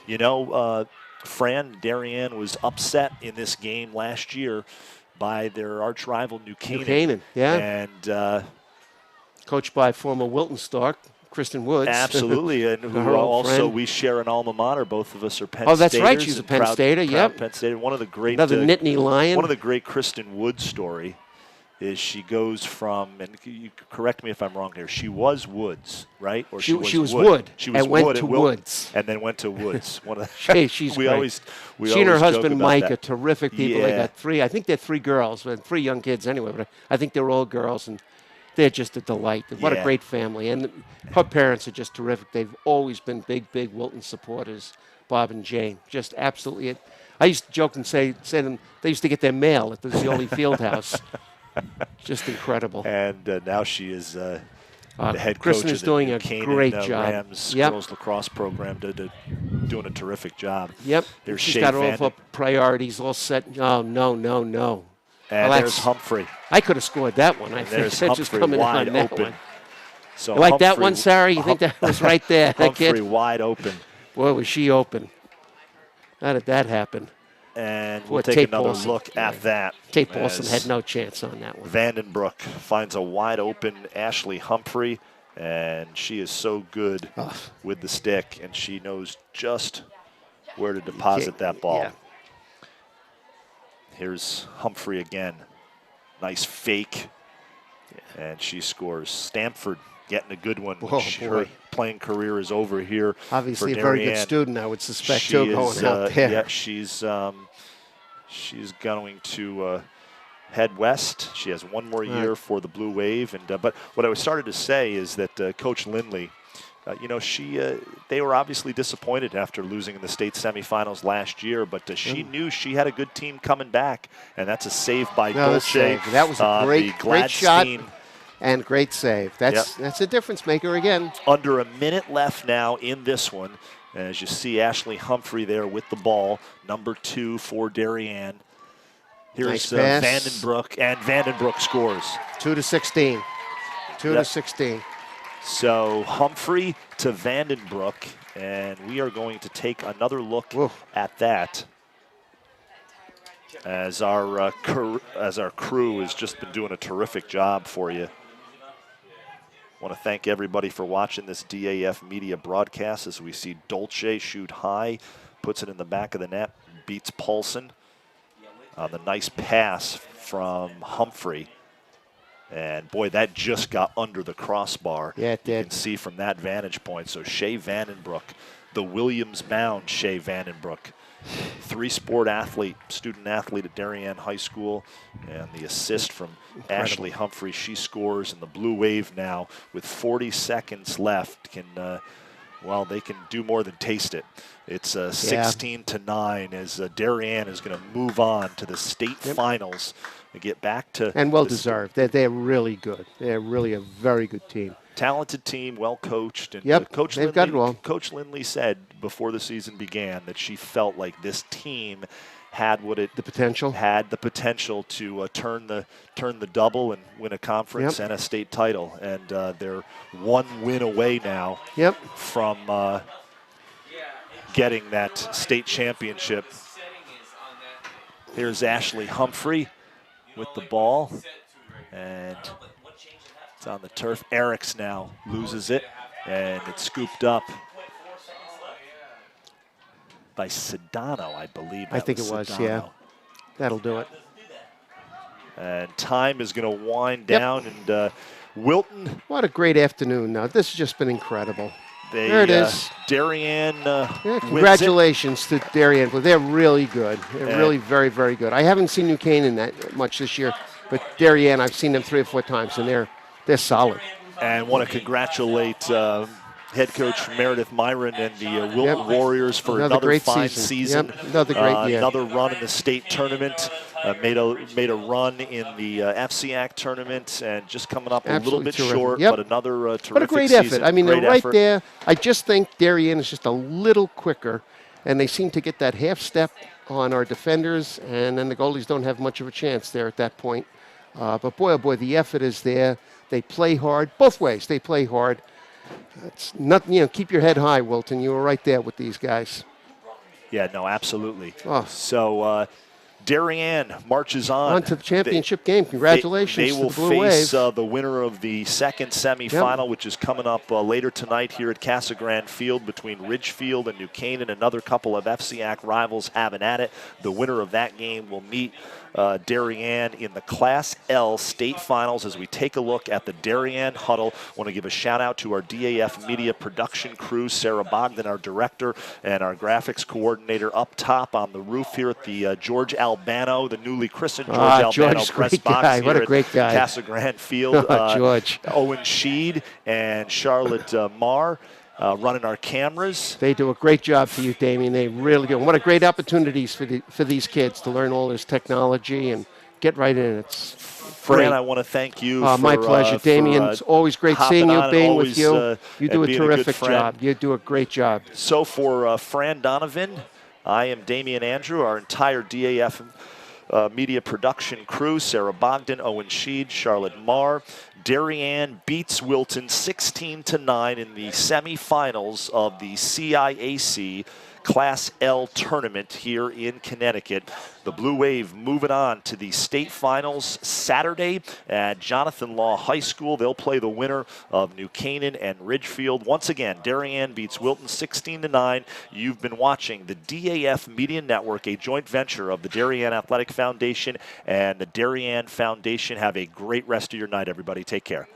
You know, Fran, Darien was upset in this game last year by their arch rival New Canaan. And coached by former Wilton star Kristen Woods. Absolutely, and who also we share an alma mater. Both of us are Penn Staters. Oh, that's right. She's a Penn Stater. Penn State. One of the great another Nittany Lion. One of the great Kristen Woods story is she goes from, and you correct me if I'm wrong here, she was Woods, right? Or She was Wood. She was and went Wood to at Wilton, Woods. and then went to Woods. One of Hey, she's we great. always we She and her always joke husband about Mike that. are terrific people. They Yeah. got three. I think they're three girls, but 3 young kids anyway. But I think they're all girls, and they're just a delight. What a Yeah. great family. And her parents are just terrific. They've always been big Wilton supporters. Bob and Jane, just absolutely. I used to joke and say to them, they used to get their mail at the Zioli Fieldhouse. Just incredible. And now she is the head Kristen coach is of the doing New a Canaan, great job. Rams Yep. girls lacrosse program, doing a terrific job. Yep. There's She's Shea got all of Vanden- her priorities all set. Oh, no. And Well, there's that's- Humphrey. I could have scored that one. I And think there's that's just Humphrey coming wide on that open. one. So You like that Humphrey- one, Sarah? You think that was right there, that Humphrey kid? wide open. Boy, was she open. How did that happen? And Poor we'll take Tate another Paulson. look at that. Tate Paulson as had no chance on that one. Vandenbroek finds a wide open Ashley Humphrey, and she is so good with the stick, and she knows just where to deposit that ball. Yeah. Here's Humphrey again. Nice fake, and she scores. Stanford getting a good one. Oh, Her boy. playing career is over here. Obviously for a very good Darien. student, I would suspect, She too, is, going out there. Yeah, she's going to head west. She has one more year for the Blue Wave. And but what I started to say is that Coach Lindley, they were obviously disappointed after losing in the state semifinals last year, but she knew she had a good team coming back, and that's a save by Dolce. Save. That was a great shot Gladstein. and great save. That's a difference maker again. Under a minute left now in this one. As you see Ashley Humphrey there with the ball, number 2 for Darien. Here's Nice pass. Vandenbroek, and Vandenbroek scores. 2-16. 2-16. So Humphrey to Vandenbroek, and we are going to take another look at that as our crew has just been doing a terrific job for you. Want to thank everybody for watching this DAF media broadcast as we see Dolce shoot high, puts it in the back of the net, beats Paulson on the nice pass from Humphrey. And boy, that just got under the crossbar. Yeah, it did. You can see from that vantage point. So Shea Vandenbroek, the Williams-bound Shea Vandenbroek, 3-sport athlete, student athlete at Darien High School, and the assist from Ashley Humphrey. She scores, and the Blue Wave now, with 40 seconds left, can they can do more than taste it. It's 16-9 as Darien is going to move on to the state finals and get back to. And well deserved. They're really good. They're really a very good team. Talented team, well coached. And Yep, they've got it all. Coach Lindley said before the season began that she felt like this team had the potential to turn the double and win a conference and a state title. And they're one win away now from getting that state championship. Here's Ashley Humphrey with the ball, and it's on the turf. Eriks now loses it, and it's scooped up by Sedano, I believe. I think it was, Sedano. That'll do it. And time is going to wind down, and Wilton. What a great afternoon. Now, this has just been incredible. There it is. Darien congratulations to Darien. They're really good. They're really very, very good. I haven't seen New Canaan that much this year, but Darien, I've seen them 3 or 4 times, and they're solid. And want to congratulate head coach Meredith Myron and the Wilton Warriors for another fine season. Another great year. Another run in the state tournament. Made a run in the FCIAC tournament, and just coming up a little bit short, but another terrific season. What a great effort. I mean, Great they're right effort. there. I just think Darien is just a little quicker, and they seem to get that half step on our defenders, and then the goalies don't have much of a chance there at that point. But boy, oh boy, the effort is there. They play hard. Both ways, they play hard. It's not, keep your head high, Wilton. You were right there with these guys. Yeah, no, absolutely. Oh. So Darien marches on to the championship game. Congratulations They to will the Blue Wave. face the winner of the second semifinal, which is coming up later tonight here at Casa Grande Field between Ridgefield and New Canaan. Another couple of FCIAC rivals having at it. The winner of that game will meet Darien in the Class L state finals. As we take a look at the Darien huddle, want to give a shout out to our DAF media production crew, Sarah Bogdan, our director, and our graphics coordinator up top on the roof here at the George Albano, the newly christened George Albano George's press great box guy. here What a at great guy. Casa Grande Field. George. Owen Sheed and Charlotte Marr running our cameras. They do a great job for you, Damien. They really do. And what a great opportunities for these kids to learn all this technology and get right in. It's Fran, great. I want to thank you. My pleasure, Damien. It's always great seeing you, being with you. You do a terrific job. You do a great job. So for Fran Donovan, I am Damien Andrew, our entire DAF media production crew, Sarah Bogdan, Owen Sheed, Charlotte Marr. Darien beats Wilton 16-9 in the semifinals of the CIAC Class L tournament here in Connecticut. The Blue Wave moving on to the state finals Saturday at Jonathan Law High School. They'll play the winner of New Canaan and Ridgefield. Once again, Darien beats Wilton 16-9. You've been watching the DAF Media Network, a joint venture of the Darien Athletic Foundation and the Darien Foundation. Have a great rest of your night, everybody. Take care.